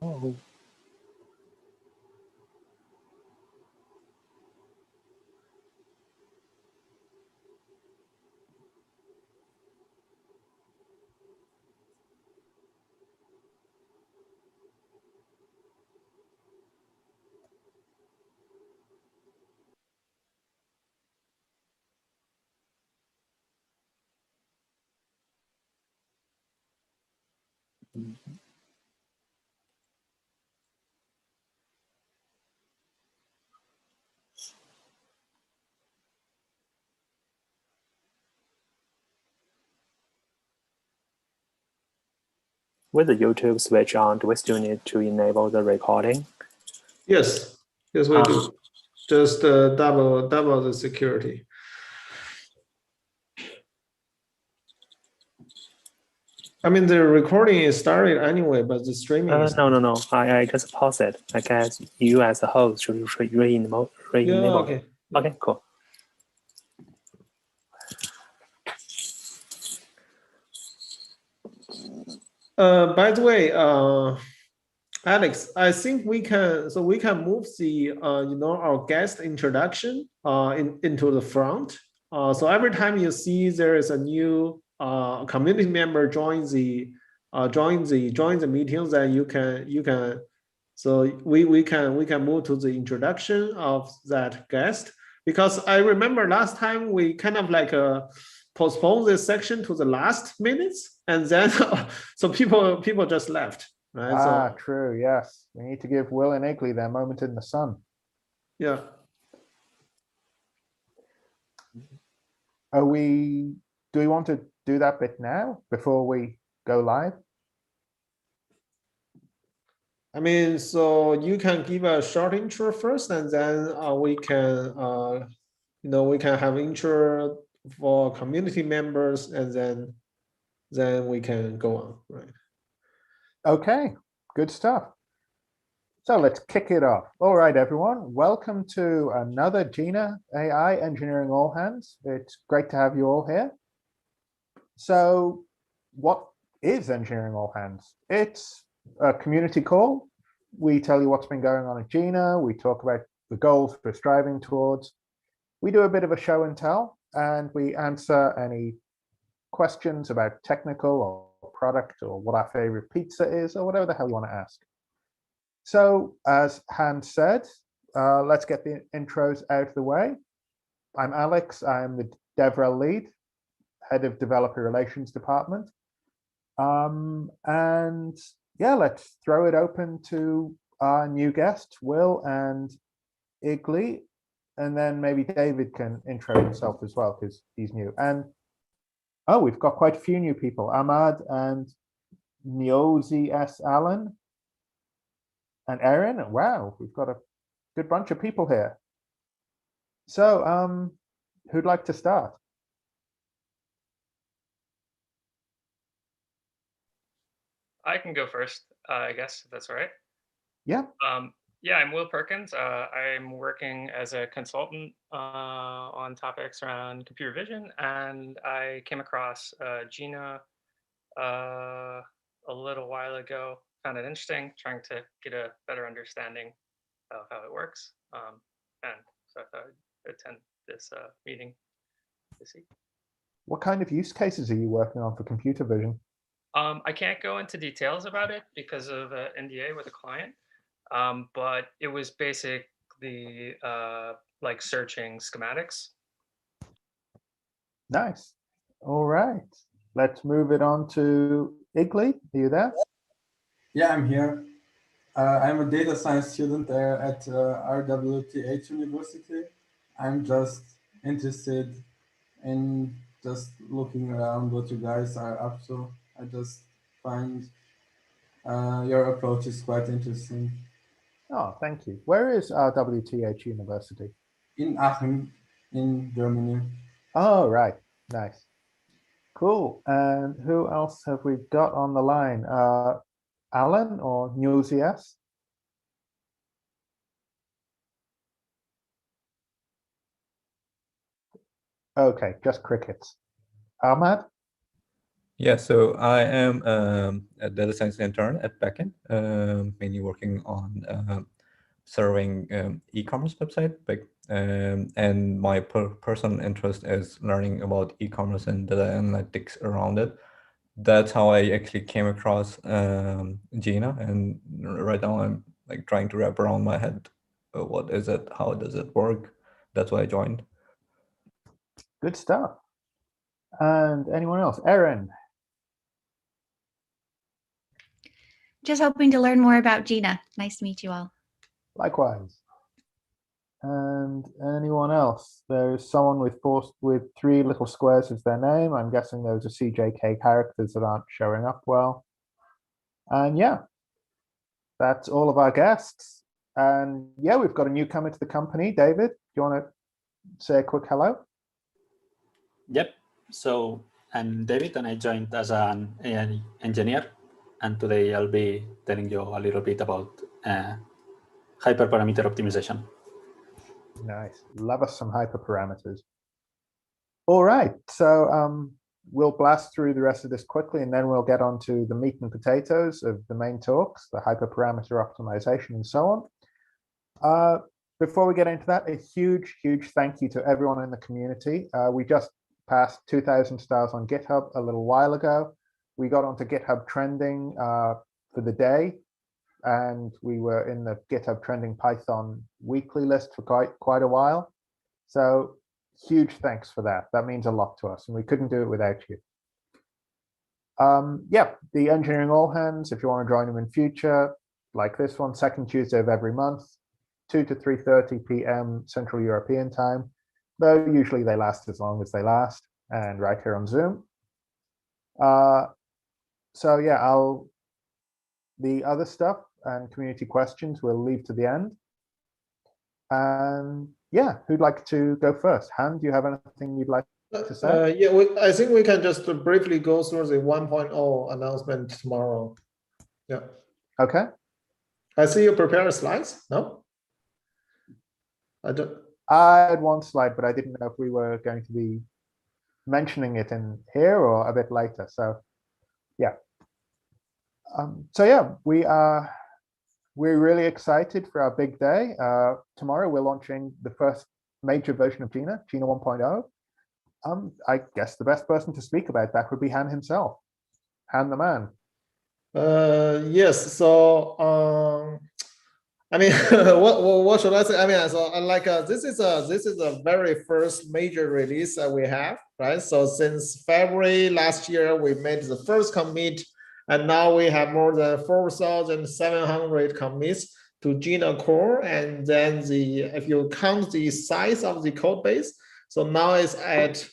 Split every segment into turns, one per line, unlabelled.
Oh. With the YouTube switch on, do we still need to enable the recording?
Yes, yes, we do. Just double the security. I mean, the recording is started anyway, but the streaming is...
No. I just pause it. I guess you as a host should re-enable
okay.
it. Okay, cool.
By the way, Alex, I think we can move the our guest introduction into the front. So every time you see there is a new community member join the meeting, then you can so we can move to the introduction of that guest, because I remember last time we kind of like postponed this section to the last minutes, and then so people just left. Right?
True. Yes, we need to give Will and Igley their moment in the sun.
Yeah.
Do we want to do that bit now before we go live?
I mean, so you can give a short intro first, and then we can we can have intro for community members, and then we can go on, right?
Okay, good stuff. So let's kick it off. All right, everyone, welcome to another Jina AI Engineering All Hands. It's great to have you all here. So what is Engineering All Hands? It's a community call. We tell you what's been going on at Jina. We talk about the goals we're striving towards. We do a bit of a show and tell, and we answer any questions about technical or product or what our favorite pizza is or whatever the hell you want to ask. So as Hans said, let's get the intros out of the way. I'm Alex. I'm the DevRel lead, head of developer relations department. And yeah, let's throw it open to our new guests, Will and Igley, and then maybe David can intro himself as well because he's new. And oh, we've got quite a few new people: Ahmad and Nyozi S. Allen and Erin. Wow, we've got a good bunch of people here. So, who'd like to start?
I can go first, I guess, if that's all right.
Yeah.
Yeah, I'm Will Perkins. I'm working as a consultant on topics around computer vision, and I came across Jina a little while ago. Found it interesting, trying to get a better understanding of how it works, and so I thought I'd attend this meeting to see.
What kind of use cases are you working on for computer vision?
I can't go into details about it because of NDA with a client. But it was basically like searching schematics.
Nice. All right. Let's move it on to Igley. Are you there?
Yeah, I'm here. I'm a data science student there at RWTH University. I'm just interested in just looking around what you guys are up to. I just find your approach is quite interesting.
Oh, thank you. Where is RWTH University?
In Aachen, in Germany.
Oh, right. Nice. Cool. And who else have we got on the line? Alan or Newsias? Okay, just crickets. Ahmad?
Yeah, so I am a data science intern at Backend, mainly working on serving e-commerce website. And my personal interest is learning about e-commerce and data analytics around it. That's how I actually came across Jina, and right now I'm like trying to wrap around my head. What is it? How does it work? That's why I joined.
Good stuff. And anyone else? Erin.
Just hoping to learn more about Jina. Nice to meet you all.
Likewise. And anyone else? There's someone with 3 little squares as their name. I'm guessing those are CJK characters that aren't showing up well. And yeah, that's all of our guests. And yeah, we've got a newcomer to the company. David, do you want to say a quick hello?
Yep. So I'm David, and I joined as an AI engineer. And today I'll be telling you a little bit about hyperparameter optimization.
Nice. Love us some hyperparameters. All right. So we'll blast through the rest of this quickly, and then we'll get on to the meat and potatoes of the main talks, the hyperparameter optimization and so on. Before we get into that, a huge, huge thank you to everyone in the community. We just passed 2,000 stars on GitHub a little while ago. We got onto GitHub trending for the day, and we were in the GitHub trending Python weekly list for quite a while. So huge thanks for that. That means a lot to us, and we couldn't do it without you. Yeah, the engineering all hands, if you want to join them in future, like this one, second Tuesday of every month, 2 to 3:30 p.m. Central European time, though usually they last as long as they last, and right here on Zoom. So yeah, the other stuff and community questions we'll leave to the end. And yeah, who'd like to go first? Han, do you have anything you'd like to say?
Yeah, I think we can just briefly go through the 1.0 announcement tomorrow. Yeah.
Okay.
I see you prepare slides. No?
I had one slide, but I didn't know if we were going to be mentioning it in here or a bit later. So yeah. So yeah, we're really excited for our big day. Tomorrow we're launching the first major version of Jina 1.0. I guess the best person to speak about that would be Han himself. Han the man.
Yes. So I mean, what should I say? I mean, so like this is a very first major release that we have, right? So since February last year, we made the first commit, and now we have more than 4,700 commits to Jina core. And then if you count the size of the code base, so now it's at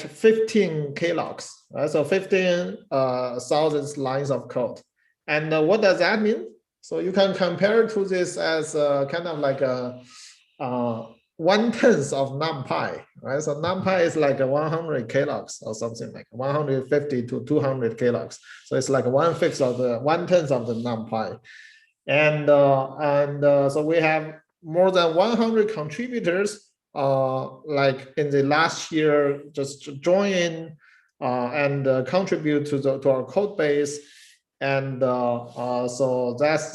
15 klocs, right? So 15,000 lines of code. And what does that mean? So you can compare to this as kind of like a 1/10 of NumPy, right? So NumPy is like 100 klocs or something like 150 to 200 klocs. So it's like 1/5 of the 1/10 of the NumPy. And so we have more than 100 contributors like in the last year just join and contribute to our code base. And so that's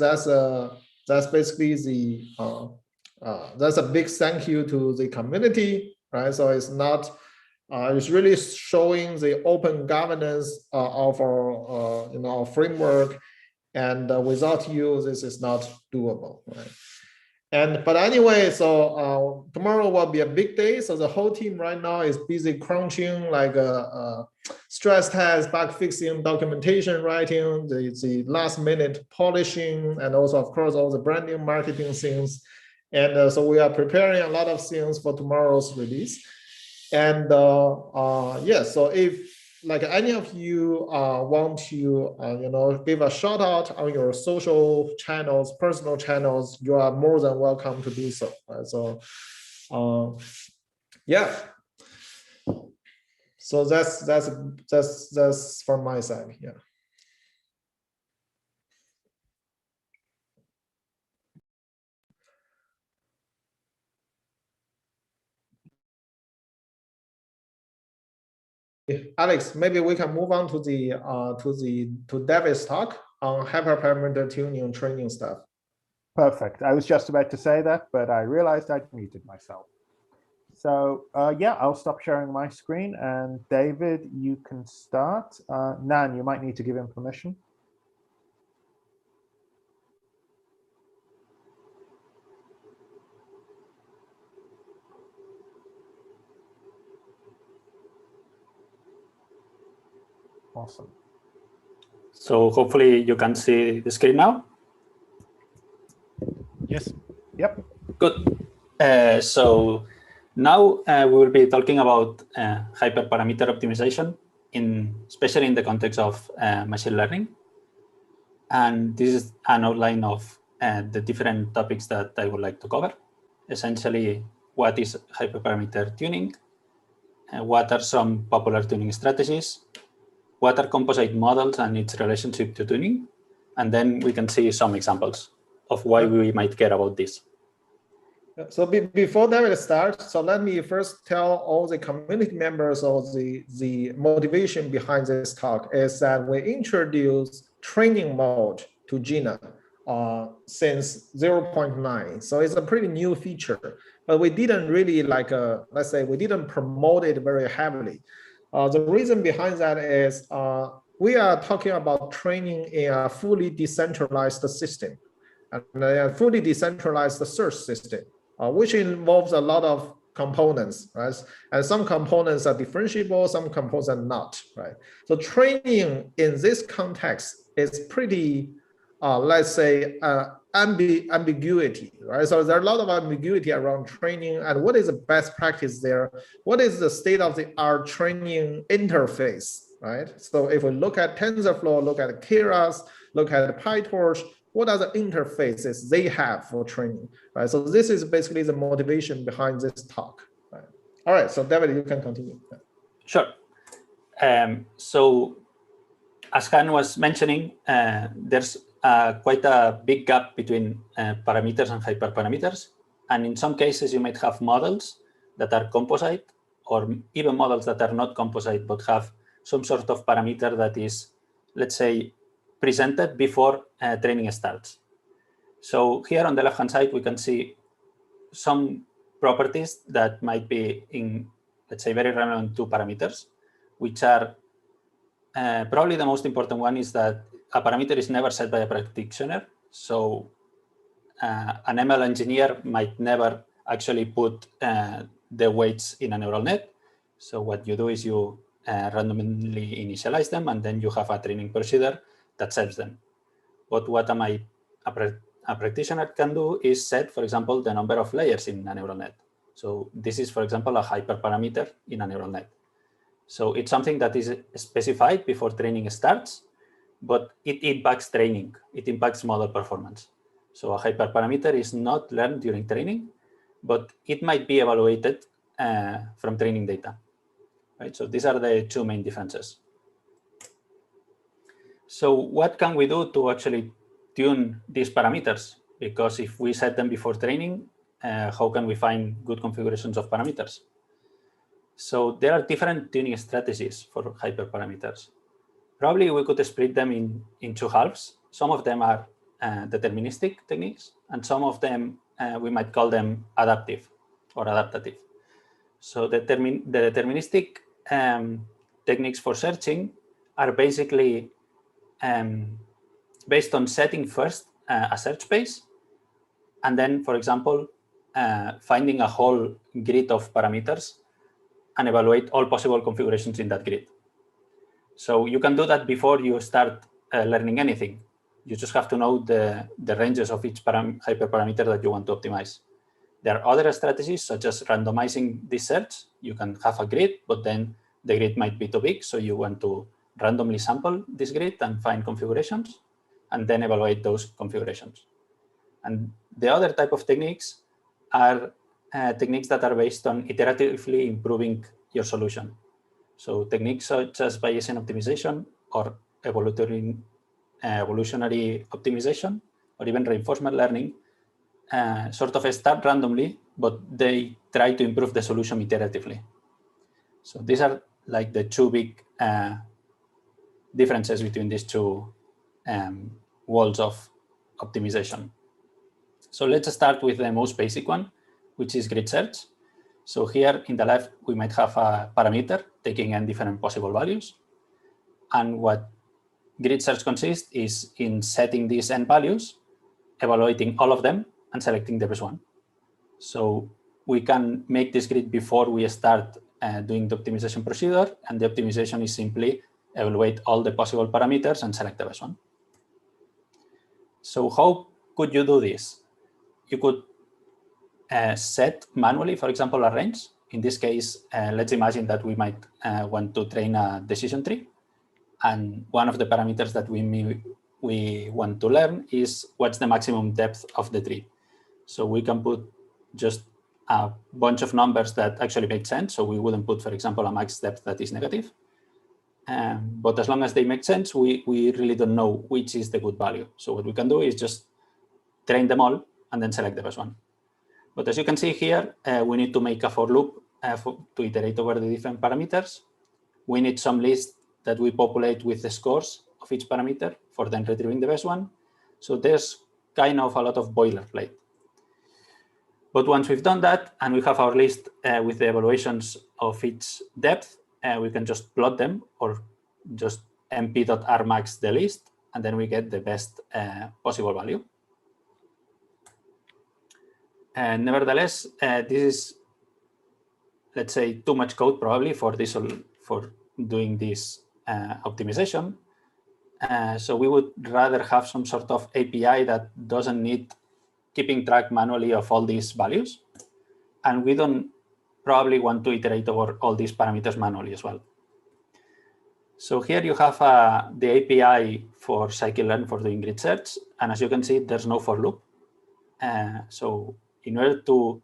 basically that's a big thank you to the community, right? So it's not it's really showing the open governance of our our framework, and without you this is not doable, right? But anyway, so tomorrow will be a big day. So the whole team right now is busy crunching like stress test, bug fixing, documentation writing, the last minute polishing, and also of course all the branding, marketing things. And so we are preparing a lot of things for tomorrow's release. And yeah, so if like any of you want to give a shout out on your social channels, personal channels, you are more than welcome to do so, right? So yeah, so that's from my side. Yeah. Alex, maybe we can move on to David's talk on hyperparameter tuning and training stuff.
Perfect. I was just about to say that, but I realized I'd muted myself. So yeah, I'll stop sharing my screen, and David, you can start. Nan, you might need to give him permission. Awesome.
So hopefully you can see the screen now.
Yes.
Yep.
Good. So now we will be talking about hyperparameter optimization, especially in the context of machine learning. And this is an outline of the different topics that I would like to cover. Essentially, what is hyperparameter tuning? What are some popular tuning strategies? What are composite models and its relationship to tuning? And then we can see some examples of why we might care about this.
So before David starts, so let me first tell all the community members of the motivation behind this talk is that we introduced training mode to Jina since 0.9. So it's a pretty new feature, but we didn't really let's say we didn't promote it very heavily. The reason behind that is we are talking about training in a fully decentralized system and a fully decentralized search system, which involves a lot of components, right? And some components are differentiable, some components are not, right? So training in this context is pretty, let's say, ambiguity, right? So there are a lot of ambiguity around training and what is the best practice there? What is the state-of-the-art training interface, right? So if we look at TensorFlow, look at Keras, look at Pytorch, what are the interfaces they have for training, right? So this is basically the motivation behind this talk, right? All right, so David, you can continue.
Sure. So as Han was mentioning, there's quite a big gap between parameters and hyperparameters. And in some cases, you might have models that are composite or even models that are not composite, but have some sort of parameter that is, let's say, presented before training starts. So here on the left-hand side, we can see some properties that might be in, let's say, very relevant to parameters, which are probably the most important one is that a parameter is never set by a practitioner. So an ML engineer might never actually put the weights in a neural net. So what you do is you randomly initialize them, and then you have a training procedure that sets them. But what a practitioner can do is set, for example, the number of layers in a neural net. So this is, for example, a hyperparameter in a neural net. So it's something that is specified before training starts, but it impacts training. It impacts model performance. So a hyperparameter is not learned during training, but it might be evaluated from training data. Right? So these are the two main differences. So what can we do to actually tune these parameters? Because if we set them before training, how can we find good configurations of parameters? So there are different tuning strategies for hyperparameters. Probably we could split them in two halves. Some of them are deterministic techniques, and some of them we might call them adaptive or adaptative. So the deterministic techniques for searching are basically based on setting first a search space, and then, for example, finding a whole grid of parameters and evaluate all possible configurations in that grid. So you can do that before you start learning anything. You just have to know the ranges of each hyperparameter that you want to optimize. There are other strategies, such as randomizing this search. You can have a grid, but then the grid might be too big, so you want to randomly sample this grid and find configurations, and then evaluate those configurations. And the other type of techniques are techniques that are based on iteratively improving your solution. So techniques such as Bayesian optimization or evolutionary optimization, or even reinforcement learning, sort of start randomly, but they try to improve the solution iteratively. So these are like the two big differences between these two walls of optimization. So let's start with the most basic one, which is grid search. So here in the left, we might have a parameter taking in different possible values. And what grid search consists is in setting these n values, evaluating all of them, and selecting the best one. So we can make this grid before we start doing the optimization procedure. And the optimization is simply evaluate all the possible parameters and select the best one. So how could you do this? You could set manually, for example, a range. In this case, let's imagine that we might want to train a decision tree. And one of the parameters that we want to learn is what's the maximum depth of the tree. So we can put just a bunch of numbers that actually make sense. So we wouldn't put, for example, a max depth that is negative. But as long as they make sense, we really don't know which is the good value. So what we can do is just train them all and then select the best one. But as you can see here, we need to make a for loop to iterate over the different parameters. We need some list that we populate with the scores of each parameter for then retrieving the best one. So there's kind of a lot of boilerplate. But once we've done that and we have our list with the evaluations of each depth, we can just plot them or just mp.rmax the list, and then we get the best possible value. And nevertheless, this is, let's say, too much code probably for doing this optimization. So we would rather have some sort of API that doesn't need keeping track manually of all these values. And we don't probably want to iterate over all these parameters manually as well. So here you have the API for scikit-learn for doing grid search. And as you can see, there's no for loop. So in order to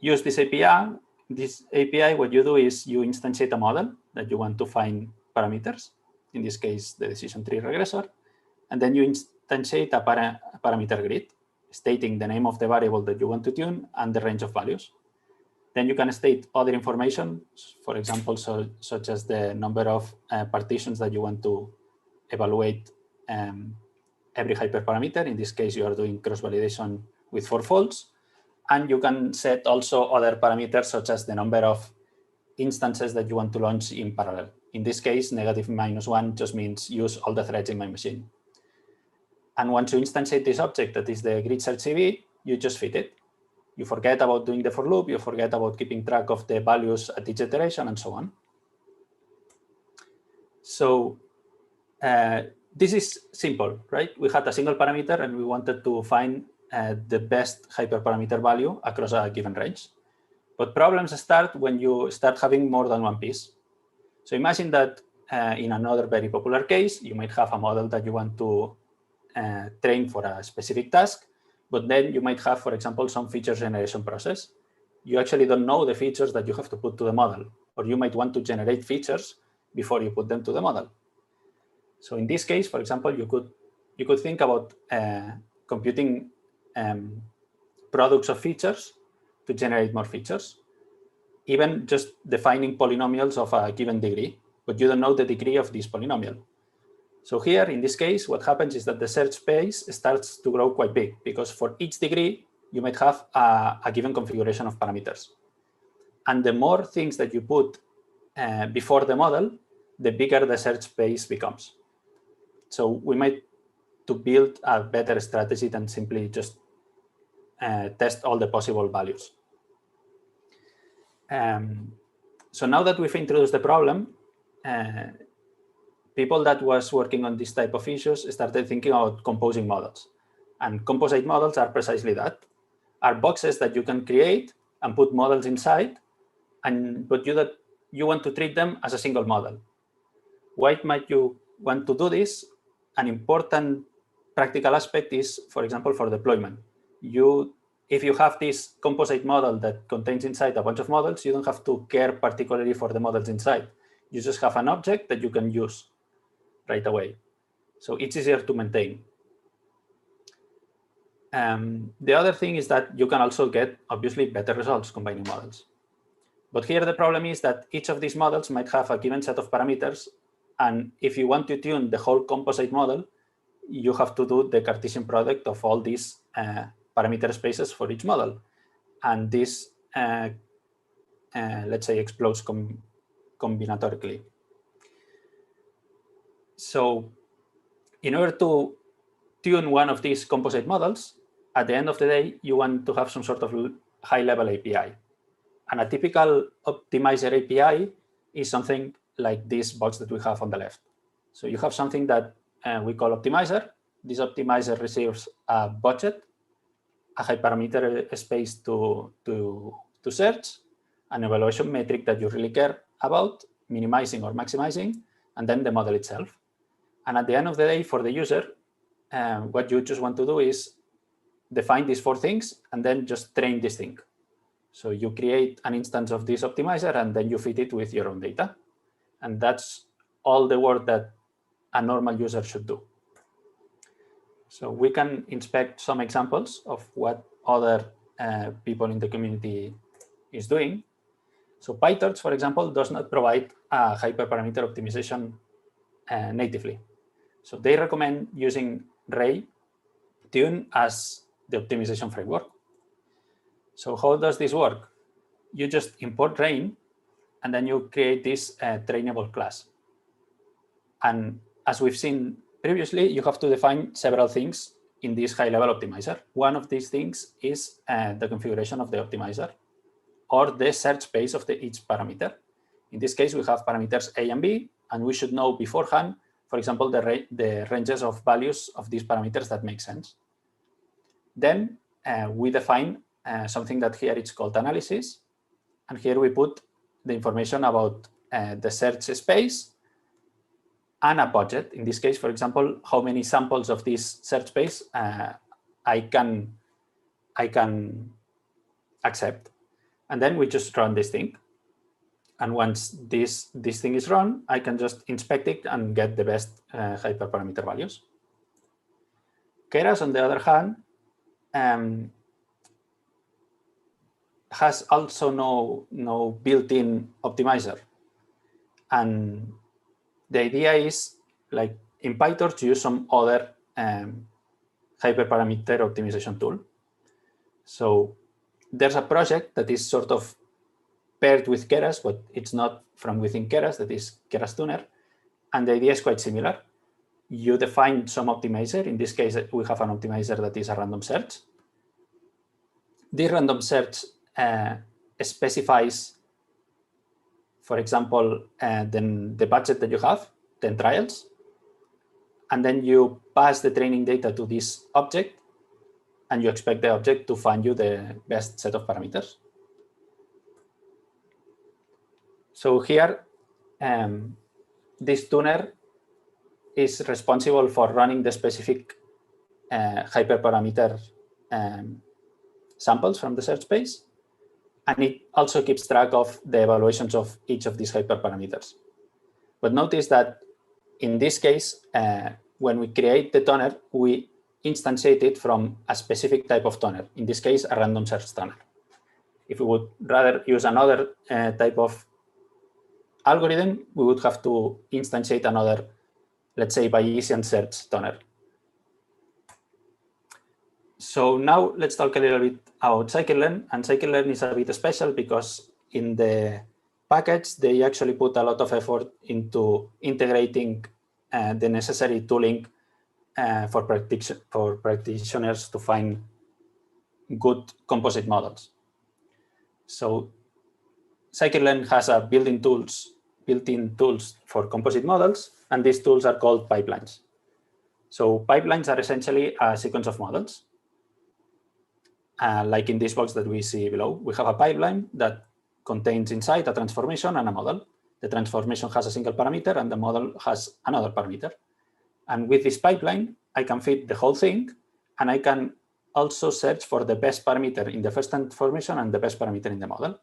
use this API, what you do is you instantiate a model that you want to find parameters, in this case, the decision tree regressor, and then you instantiate a parameter grid, stating the name of the variable that you want to tune and the range of values. Then you can state other information, for example, such as the number of partitions that you want to evaluate every hyperparameter. In this case, you are doing cross-validation with 4 folds. And you can set also other parameters, such as the number of instances that you want to launch in parallel. In this case, -1 just means use all the threads in my machine. And once you instantiate this object, that is the grid search CV, you just fit it. You forget about doing the for loop, you forget about keeping track of the values at each iteration, and so on. So this is simple, right? We had a single parameter and we wanted to find the best hyperparameter value across a given range. But problems start when you start having more than one piece. So imagine that in another very popular case, you might have a model that you want to train for a specific task, but then you might have, for example, some feature generation process. You actually don't know the features that you have to put to the model, or you might want to generate features before you put them to the model. So in this case, for example, you could think about computing products of features to generate more features, even just defining polynomials of a given degree, but you don't know the degree of this polynomial. So here, in this case, what happens is that the search space starts to grow quite big, because for each degree, you might have a given configuration of parameters. And the more things that you put before the model, the bigger the search space becomes. So we might to build a better strategy than simply just test all the possible values. So now that we've introduced the problem, people that was working on this type of issues started thinking about composing models. And composite models are precisely that, are boxes that you can create and put models inside, but you want to treat them as a single model. Why might you want to do this? An important practical aspect is, for example, for deployment. If you have this composite model that contains inside a bunch of models, you don't have to care particularly for the models inside. You just have an object that you can use right away. So it's easier to maintain. The other thing is that you can also get, obviously, better results combining models. But here the problem is that each of these models might have a given set of parameters. And if you want to tune the whole composite model, you have to do the Cartesian product of all these parameter spaces for each model. And this, let's say, explodes combinatorically. So in order to tune one of these composite models, at the end of the day, you want to have some sort of high-level API. And a typical optimizer API is something like this box that we have on the left. So you have something that we call optimizer. This optimizer receives a budget, a hyperparameter space to search, an evaluation metric that you really care about, minimizing or maximizing, and then the model itself. And at the end of the day, for the user, what you just want to do is define these 4 things and then just train this thing. So you create an instance of this optimizer and then you feed it with your own data. And that's all the work that a normal user should do. So we can inspect some examples of what other people in the community is doing. So Pytorch, for example, does not provide a hyperparameter optimization natively. So they recommend using README as the optimization framework. So how does this work? You just import README, and then you create this Trainable class. And as we've seen previously, you have to define several things in this high-level optimizer. One of these things is the configuration of the optimizer or the search space of each parameter. In this case, we have parameters A and B, and we should know beforehand, for example, the ranges of values of these parameters that make sense. Then we define something that here it's called analysis. And here we put the information about the search space and a budget. In this case, for example, how many samples of this search space I can accept. And then we just run this thing. And once this thing is run, I can just inspect it and get the best hyperparameter values. Keras, on the other hand, has also no built-in optimizer. And the idea is, like in Pytorch, to use some other hyperparameter optimization tool. So there's a project that is sort of paired with Keras, but it's not from within Keras, that is Keras Tuner. And the idea is quite similar. You define some optimizer. In this case, we have an optimizer that is a random search. This random search specifies, for example, the budget that you have, 10 trials. And then you pass the training data to this object, and you expect the object to find you the best set of parameters. So here, this tuner is responsible for running the specific hyperparameter samples from the search space. And it also keeps track of the evaluations of each of these hyperparameters. But notice that in this case, when we create the tuner, we instantiate it from a specific type of tuner, in this case, a random search tuner. If we would rather use another type of algorithm, we would have to instantiate another, let's say, Bayesian search tuner. So now let's talk a little bit about scikit-learn. And scikit-learn is a bit special because in the package, they actually put a lot of effort into integrating the necessary tooling for practitioners to find good composite models. So scikit-learn has a built-in tools for composite models, and these tools are called pipelines. So pipelines are essentially a sequence of models. Like in this box that we see below, we have a pipeline that contains inside a transformation and a model. The transformation has a single parameter and the model has another parameter. And with this pipeline, I can feed the whole thing, and I can also search for the best parameter in the first transformation and the best parameter in the model.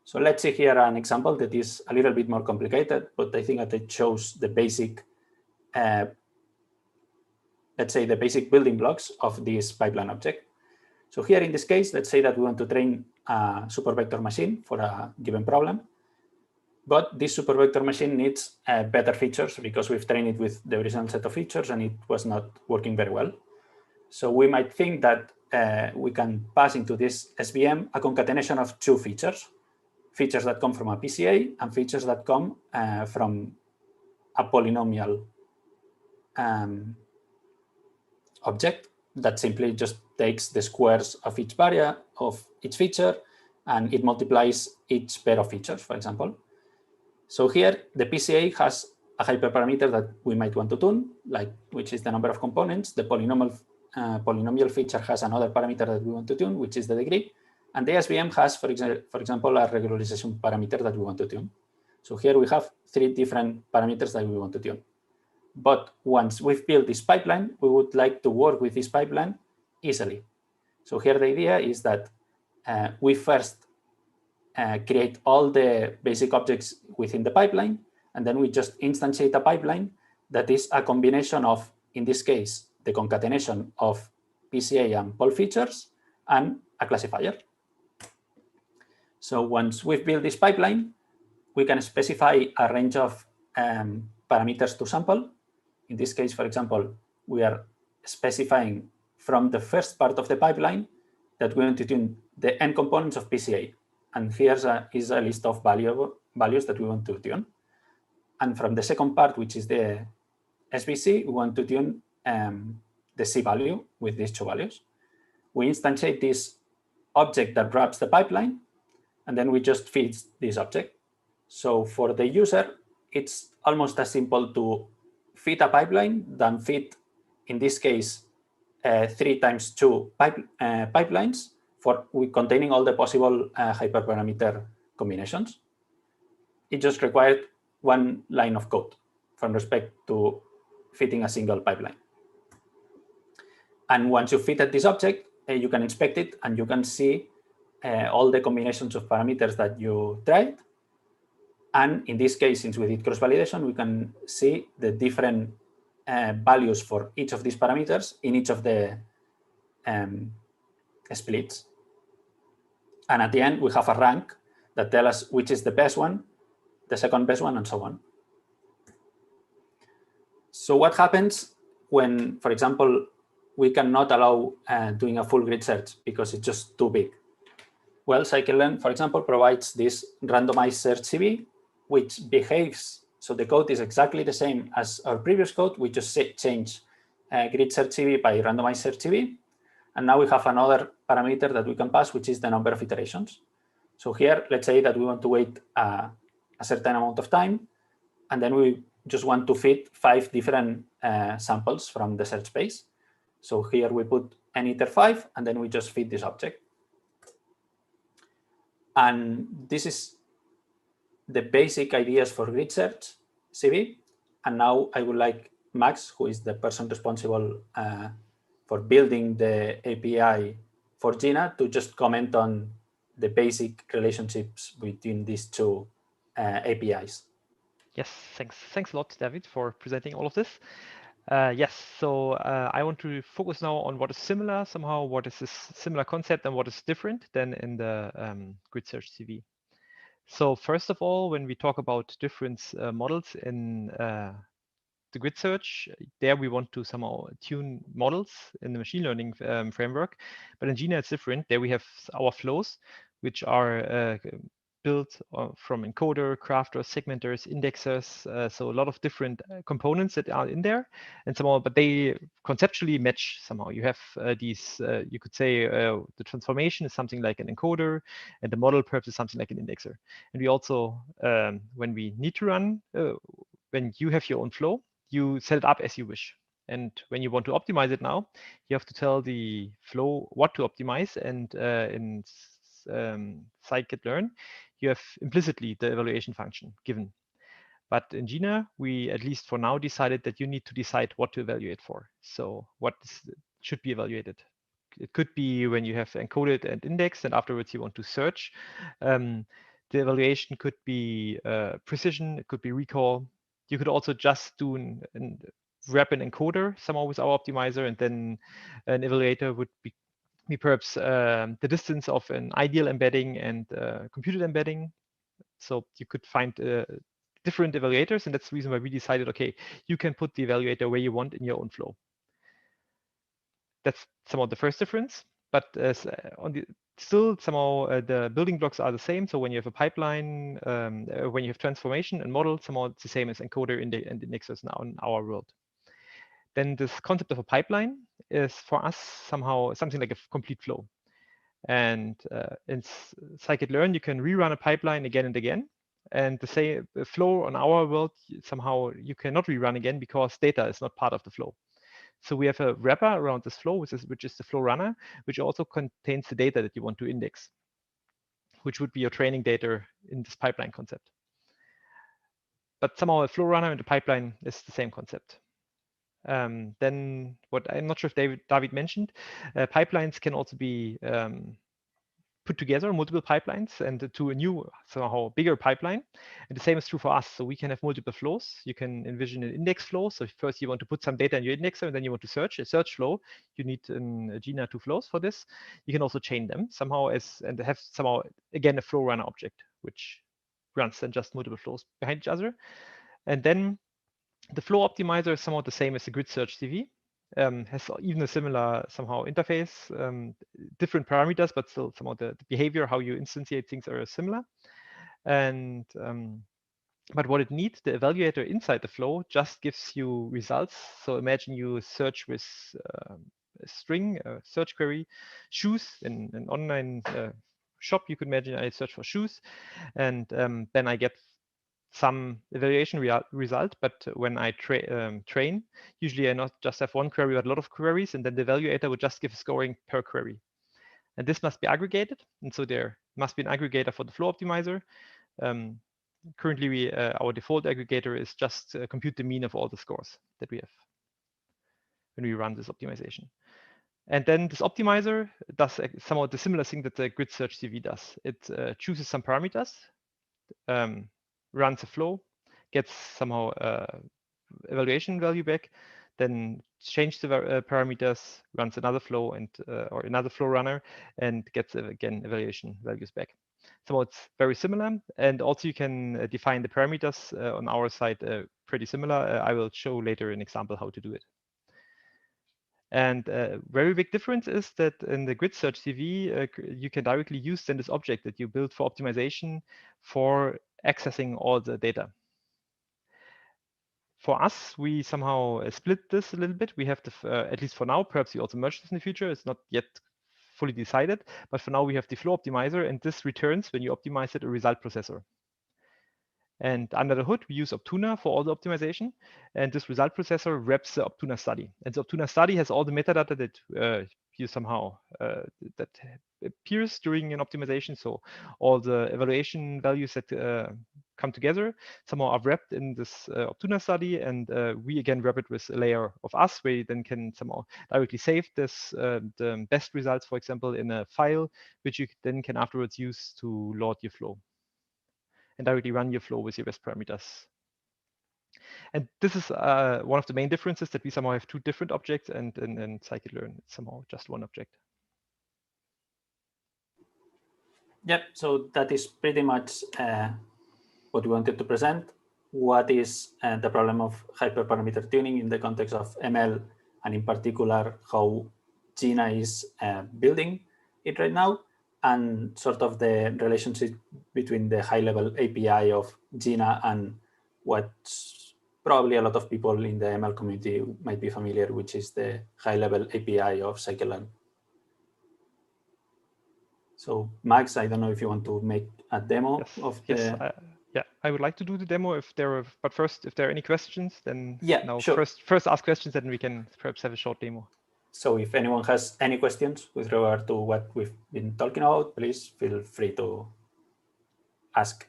So let's see here an example that is a little bit more complicated, but I think that it shows the basic, let's say the basic building blocks of this pipeline object. So here in this case, let's say that we want to train a supervector machine for a given problem. But this supervector machine needs better features because we've trained it with the original set of features and it was not working very well. So we might think that we can pass into this SVM a concatenation of two features that come from a PCA and features that come from a polynomial object that simply just takes the squares of each feature and it multiplies each pair of features, for example. So here the PCA has a hyperparameter that we might want to tune, which is the number of components. The polynomial feature has another parameter that we want to tune, which is the degree. And the SVM has, for example, a regularization parameter that we want to tune. So here we have three different parameters that we want to tune. But once we've built this pipeline, we would like to work with this pipeline easily. So here the idea is that we first create all the basic objects within the pipeline, and then we just instantiate a pipeline that is a combination of, in this case, the concatenation of PCA and pol features and a classifier. So once we've built this pipeline, we can specify a range of parameters to sample. In this case, for example, we are specifying from the first part of the pipeline that we want to tune the n components of PCA. And here is a list of values that we want to tune. And from the second part, which is the SVC, we want to tune the C value with these two values. We instantiate this object that wraps the pipeline, and then we just feed this object. So for the user, it's almost as simple to feed a pipeline than feed, in this case, 3 times 2 pipelines containing all the possible hyperparameter combinations. It just required one line of code from respect to fitting a single pipeline. And once you fitted this object, you can inspect it and you can see all the combinations of parameters that you tried. And in this case, since we did cross-validation, we can see the different values for each of these parameters in each of the splits. And at the end, we have a rank that tells us which is the best one, the second best one, and so on. So what happens when, for example, we cannot allow doing a full grid search because it's just too big? Well, scikit-learn, for example, provides this randomized search CV, which behaves, so the code is exactly the same as our previous code. We just change grid search CV by randomized search CV. And now we have another parameter that we can pass, which is the number of iterations. So here, let's say that we want to wait a certain amount of time, and then we just want to fit 5 different samples from the search space. So here we put n-iter5, and then we just feed this object. And this is the basic ideas for grid search CV. And now I would like Max, who is the person responsible for building the API for Jina, to just comment on the basic relationships between these two APIs.
Yes, thanks a lot, David, for presenting all of this. Yes, so I want to focus now on what is similar somehow, what is this similar concept and what is different than in the grid search CV. So first of all, when we talk about different models in the grid search, there we want to somehow tune models in the machine learning framework. But in Jina, it's different. There we have our flows, which are built from encoder, crafters, segmenters, indexers. So a lot of different components that are in there, and somehow, but they conceptually match somehow. You have these, you could say the transformation is something like an encoder, and the model perhaps is something like an indexer. And we also, when we need to run, when you have your own flow, you set it up as you wish. And when you want to optimize it now, you have to tell the flow what to optimize. And in scikit-learn, you have implicitly the evaluation function given. But in Jina, we, at least for now, decided that you need to decide what to evaluate for. So what should be evaluated? It could be when you have encoded and indexed, and afterwards you want to search. The evaluation could be precision, it could be recall. You could also just do wrap an encoder somehow with our optimizer, and then an evaluator would perhaps the distance of an ideal embedding and computed embedding. So you could find different evaluators, and that's the reason why we decided, okay, you can put the evaluator where you want in your own flow. That's somehow the first difference, but still somehow the building blocks are the same. So when you have a pipeline, when you have transformation and model, somehow it's the same as encoder and indexers now in our world. Then this concept of a pipeline is for us somehow something like a complete flow. And in scikit-learn, you can rerun a pipeline again and again. And the same flow on our world, somehow you cannot rerun again because data is not part of the flow. So we have a wrapper around this flow, which is the flow runner, which also contains the data that you want to index, which would be your training data in this pipeline concept. But somehow a flow runner and the pipeline is the same concept. Then what I'm not sure if David mentioned, pipelines can also be put together, multiple pipelines, and to a new, somehow bigger pipeline. And the same is true for us. So we can have multiple flows. You can envision an index flow. So first you want to put some data in your indexer, and then you want to search a search flow. You need in Jina 2 flows for this. You can also chain them somehow and have somehow, again, a flow runner object, which runs then just multiple flows behind each other. And then the flow optimizer is somewhat the same as the grid search CV. Has even a similar somehow interface, different parameters, but still somehow the behavior, how you instantiate things are similar. And but what it needs, the evaluator inside the flow just gives you results. So imagine you search with a string, a search query, shoes in an online shop. You could imagine I search for shoes, and then I get some evaluation result, but when I train, usually I not just have one query, but a lot of queries, and then the evaluator would just give scoring per query. And this must be aggregated, and so there must be an aggregator for the flow optimizer. Currently, our default aggregator is just compute the mean of all the scores that we have when we run this optimization. And then this optimizer does somewhat the similar thing that the grid search CV does. It chooses some parameters, runs a flow, gets somehow evaluation value back, then change the parameters, runs another flow and or another flow runner, and gets again evaluation values back. So it's very similar, and also you can define the parameters on our side pretty similar. I will show later an example how to do it. And a very big difference is that in the grid search CV, you can directly use then this object that you build for optimization for accessing all the data. For us, we somehow split this a little bit. We have the, at least for now, perhaps we also merge this in the future. It's not yet fully decided, but for now we have the flow optimizer, and this returns, when you optimize it, a result processor. And under the hood, we use Optuna for all the optimization. And this result processor wraps the Optuna study. And the Optuna study has all the metadata that you somehow, that appears during an optimization. So all the evaluation values that come together somehow are wrapped in this Optuna study. And we again wrap it with a layer of us, where you then can somehow directly save this, the best results, for example, in a file, which you then can afterwards use to load your flow and directly run your flow with your best parameters. And this is one of the main differences, that we somehow have two different objects, and in scikit-learn, it's somehow just one object.
Yep, so that is pretty much what we wanted to present. What is the problem of hyperparameter tuning in the context of ML, and in particular, how Jina is building it right now, and sort of the relationship between the high-level API of Jina and what probably a lot of people in the ML community might be familiar, which is the high-level API of scikit-learn. So Max, I don't know if you want to make a demo of the...
Yes, yeah, I would like to do the demo if there are, but first, if there are any questions, then
sure.
First ask questions, then we can perhaps have a short demo.
So if anyone has any questions with regard to what we've been talking about, please feel free to ask.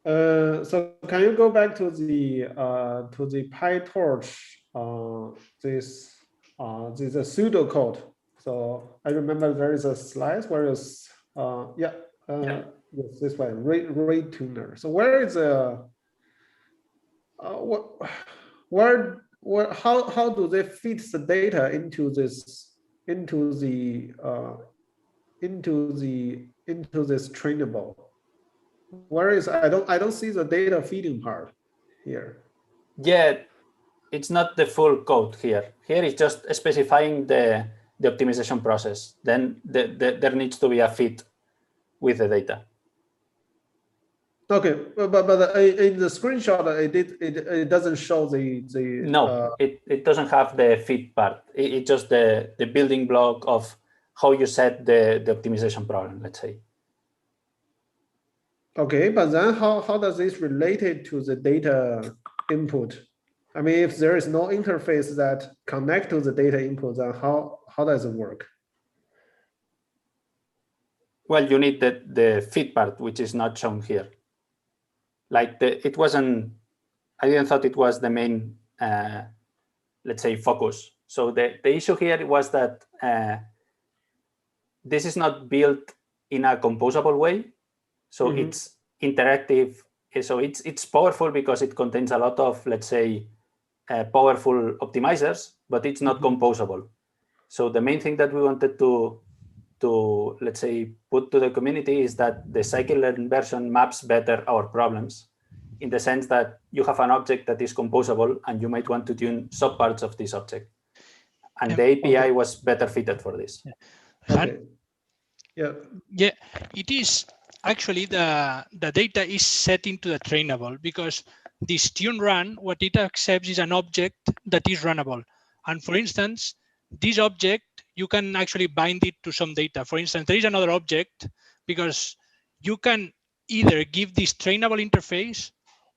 So can you go back to the Pytorch, this pseudo code? So I remember there is a slide where it's yeah. Yes, this one, rate tuner. So where is how do they fit the data into this into this trainable? Where is I don't see the data feeding part here.
Yeah, it's not the full code here. Here it's just specifying the optimization process. Then there needs to be a fit with the data.
Okay, but in the screenshot, it doesn't show the
no, it doesn't have the fit part. It's just the building block of how you set the optimization problem, let's say.
Okay, but then how does this relate it to the data input? I mean, if there is no interface that connect to the data input, then how does it work?
Well, you need the fit part, which is not shown here. Like it wasn't, I didn't thought it was the main, let's say, focus. So the issue here was that this is not built in a composable way. So it's interactive. So it's powerful because it contains a lot of, let's say, powerful optimizers, but it's not composable. So the main thing that we wanted to let's say put to the community is that the scikit-learn version maps better our problems, in the sense that you have an object that is composable and you might want to tune subparts of this object. And the API was better fitted for this.
Okay. Yeah.
Yeah, it is actually the data is set into the trainable, because this tune run, what it accepts is an object that is runnable. And for instance, this object, you can actually bind it to some data. For instance, there is another object, because you can either give this trainable interface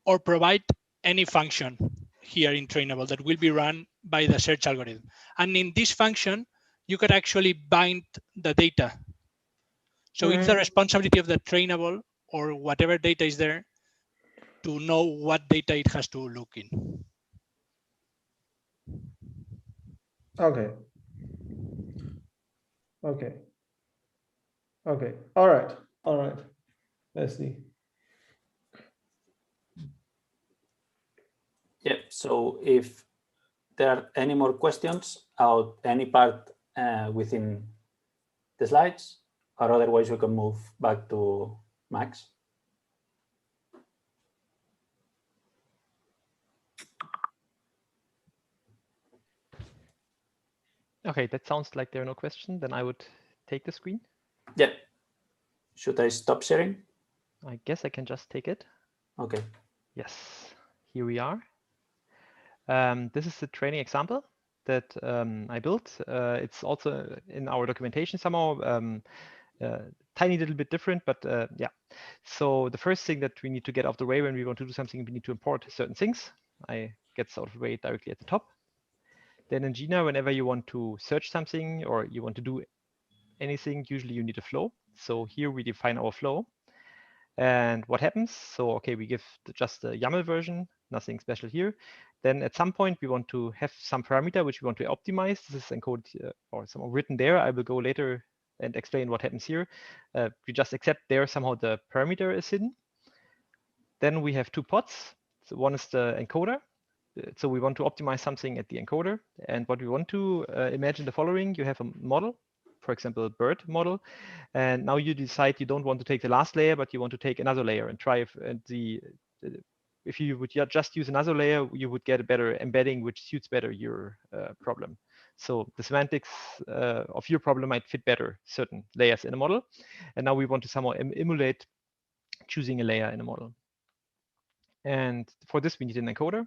or provide any function here in trainable that will be run by the search algorithm. And in this function, you can actually bind the data. So it's the responsibility of the trainable or whatever data is there to know what data it has to look in.
Okay. Okay. Okay. All right. All right. Let's see.
Yeah. So if there are any more questions about any part within the slides, or otherwise we can move back to Max.
Okay, that sounds like there are no questions. Then I would take the screen.
Yeah. Should I stop sharing?
I guess I can just take it.
Okay.
Yes, here we are. This is the training example that I built. It's also in our documentation somehow. Tiny little bit different, but yeah. So the first thing that we need to get out of the way when we want to do something, we need to import certain things. I get out of the way directly at the top. Then in Jina, whenever you want to search something or you want to do anything, usually you need a flow. So here we define our flow. And what happens? So, okay, we give just a YAML version, nothing special here. Then at some point, we want to have some parameter which we want to optimize. This is encoded or somehow written there. I will go later and explain what happens here. We just accept there somehow the parameter is hidden. Then we have two pods. So one is the encoder. So we want to optimize something at the encoder. And what we want to imagine the following: you have a model, for example, bird model. And now you decide you don't want to take the last layer, but you want to take another layer and try if you would just use another layer, you would get a better embedding, which suits better your problem. So the semantics of your problem might fit better certain layers in a model. And now we want to somehow emulate choosing a layer in a model. And for this, we need an encoder.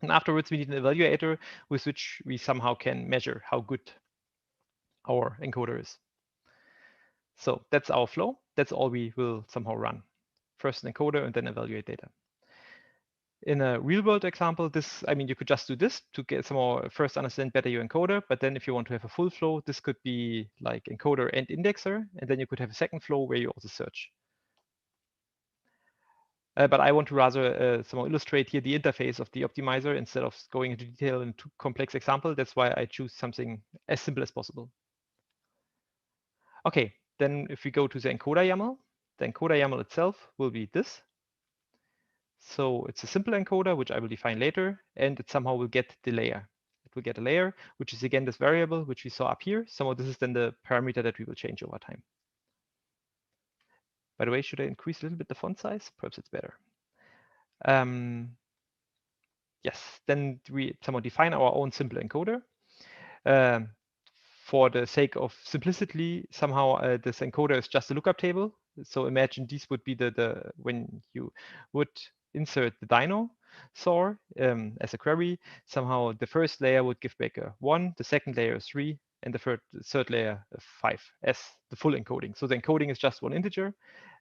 And afterwards, we need an evaluator with which we somehow can measure how good our encoder is. So that's our flow. That's all we will somehow run. First an encoder and then evaluate data. In a real world example, this, I mean, you could just do this to get some more, first understand better your encoder. But then if you want to have a full flow, this could be like encoder and indexer. And then you could have a second flow where you also search. But I want to rather somehow illustrate here the interface of the optimizer instead of going into detail in too complex example. That's why I choose something as simple as possible. Okay, then if we go to the Encoder YAML, the encoder YAML itself will be this. So it's a simple encoder, which I will define later, and it somehow will get the layer. It will get a layer, which is again this variable, which we saw up here. Somehow this is then the parameter that we will change over time. By the way, should I increase a little bit the font size? Perhaps it's better. Yes, then we somehow define our own simple encoder. For the sake of simplicity, somehow this encoder is just a lookup table. So imagine these would be the when you would insert the dinosaur as a query, somehow the first layer would give back a 1, the second layer is 3, and the third layer 5 as the full encoding. So the encoding is just one integer.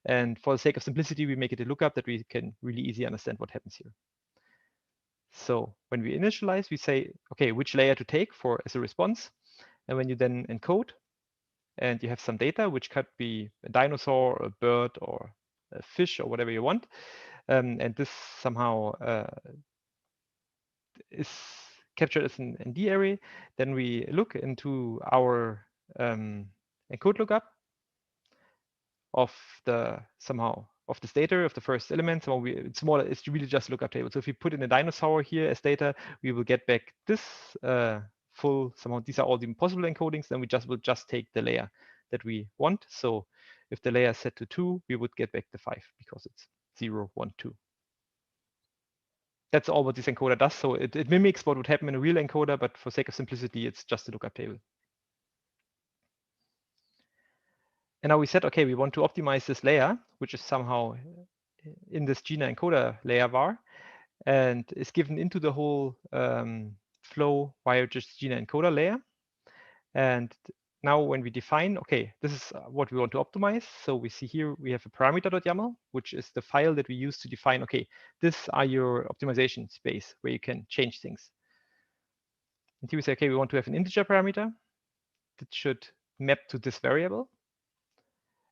And for the sake of simplicity, we make it a lookup that we can really easily understand what happens here. So when we initialize, we say, okay, which layer to take for as a response. And when you then encode and you have some data, which could be a dinosaur, a bird, or a fish, or whatever you want, and this somehow is captured as an ND array, then we look into our encode lookup of the of this data of the first element. So it's really just a lookup table. So if we put in a dinosaur here as data, we will get back this full somehow. These are all the possible encodings. Then we will just take the layer that we want. So if the layer is set to 2, we would get back the 5 because it's 0, 1, 2. That's all what this encoder does. So it mimics what would happen in a real encoder, but for sake of simplicity, it's just a lookup table. And now we said, okay, we want to optimize this layer, which is somehow in this Jina encoder layer var, and is given into the whole flow via just Jina encoder layer. And now when we define, okay, this is what we want to optimize. So we see here we have a parameter.yaml, which is the file that we use to define, okay, this are your optimization space where you can change things. And here we say, okay, we want to have an integer parameter that should map to this variable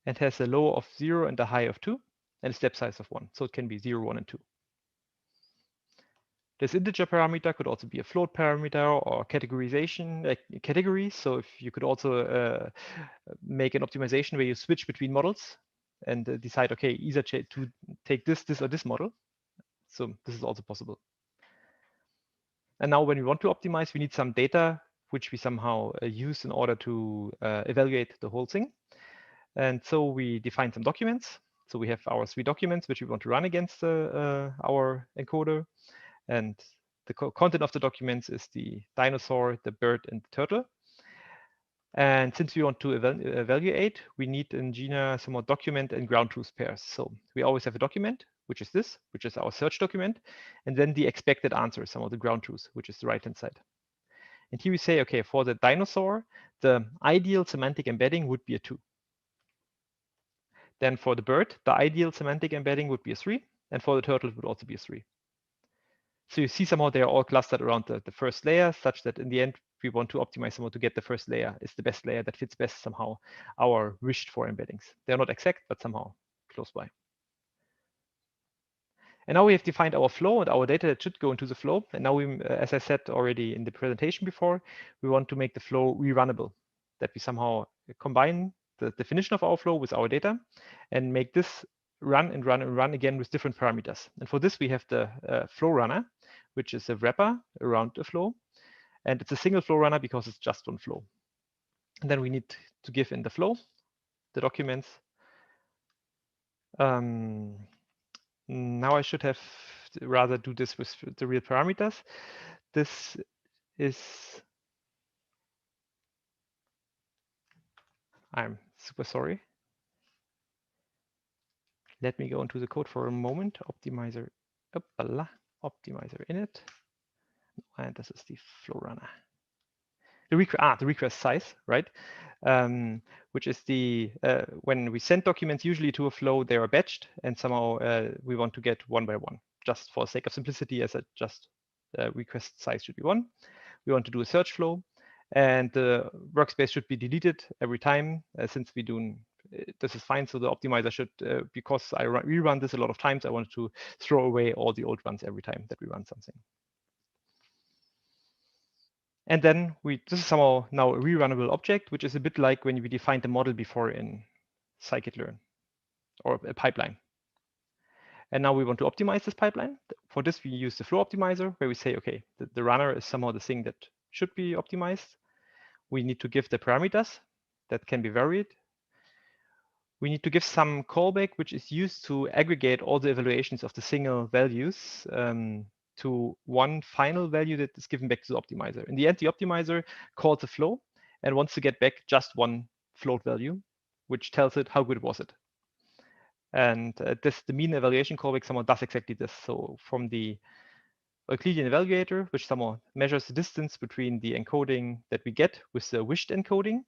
and has a low of 0 and a high of 2 and a step size of 1. So it can be 0, 1, and 2. This integer parameter could also be a float parameter or categorization, like categories. So if you could also make an optimization where you switch between models and decide, okay, either to take this, or this model. So this is also possible. And now when we want to optimize, we need some data which we somehow use in order to evaluate the whole thing. And so we define some documents. So we have our 3 documents which we want to run against our encoder. And the content of the documents is the dinosaur, the bird, and the turtle. And since we want to evaluate, we need in Jina some more document and ground truth pairs. So we always have a document, which is this, which is our search document, and then the expected answer, some of the ground truth, which is the right-hand side. And here we say, okay, for the dinosaur, the ideal semantic embedding would be a 2. Then for the bird, the ideal semantic embedding would be a 3, and for the turtle, it would also be a 3. So you see somehow they are all clustered around the first layer, such that in the end, we want to optimize somehow to get the first layer is the best layer that fits best somehow our wished for embeddings. They're not exact, but somehow close by. And now we have defined our flow and our data that should go into the flow. And now we, as I said already in the presentation before, we want to make the flow rerunnable, that we somehow combine the definition of our flow with our data and make this run and run and run again with different parameters. And for this, we have the flow runner, which is a wrapper around the flow. And it's a single flow runner because it's just one flow. And then we need to give in the flow, the documents. Now I should have rather do this with the real parameters. This is, I'm super sorry. Let me go into the code for a moment. Optimizer, optimizer init. And this is the flow runner. The request size, right? Which is the, when we send documents usually to a flow, they are batched, and somehow we want to get 1 by 1. Just for sake of simplicity, as a just request size should be 1. We want to do a search flow, and the workspace should be deleted every time, since we do. This is fine. So the optimizer should, because I rerun this a lot of times, I want to throw away all the old ones every time that we run something. And then this is somehow now a rerunnable object, which is a bit like when we defined the model before in scikit-learn. or a pipeline. And now we want to optimize this pipeline. For this, we use the flow optimizer, where we say, okay, the runner is somehow the thing that should be optimized. We need to give the parameters that can be varied. We need to give some callback, which is used to aggregate all the evaluations of the single values to one final value that is given back to the optimizer. In the end, the optimizer calls the flow and wants to get back just one float value, which tells it how good was it. And the mean evaluation callback somehow does exactly this. So from the Euclidean evaluator, which somehow measures the distance between the encoding that we get with the wished encoding.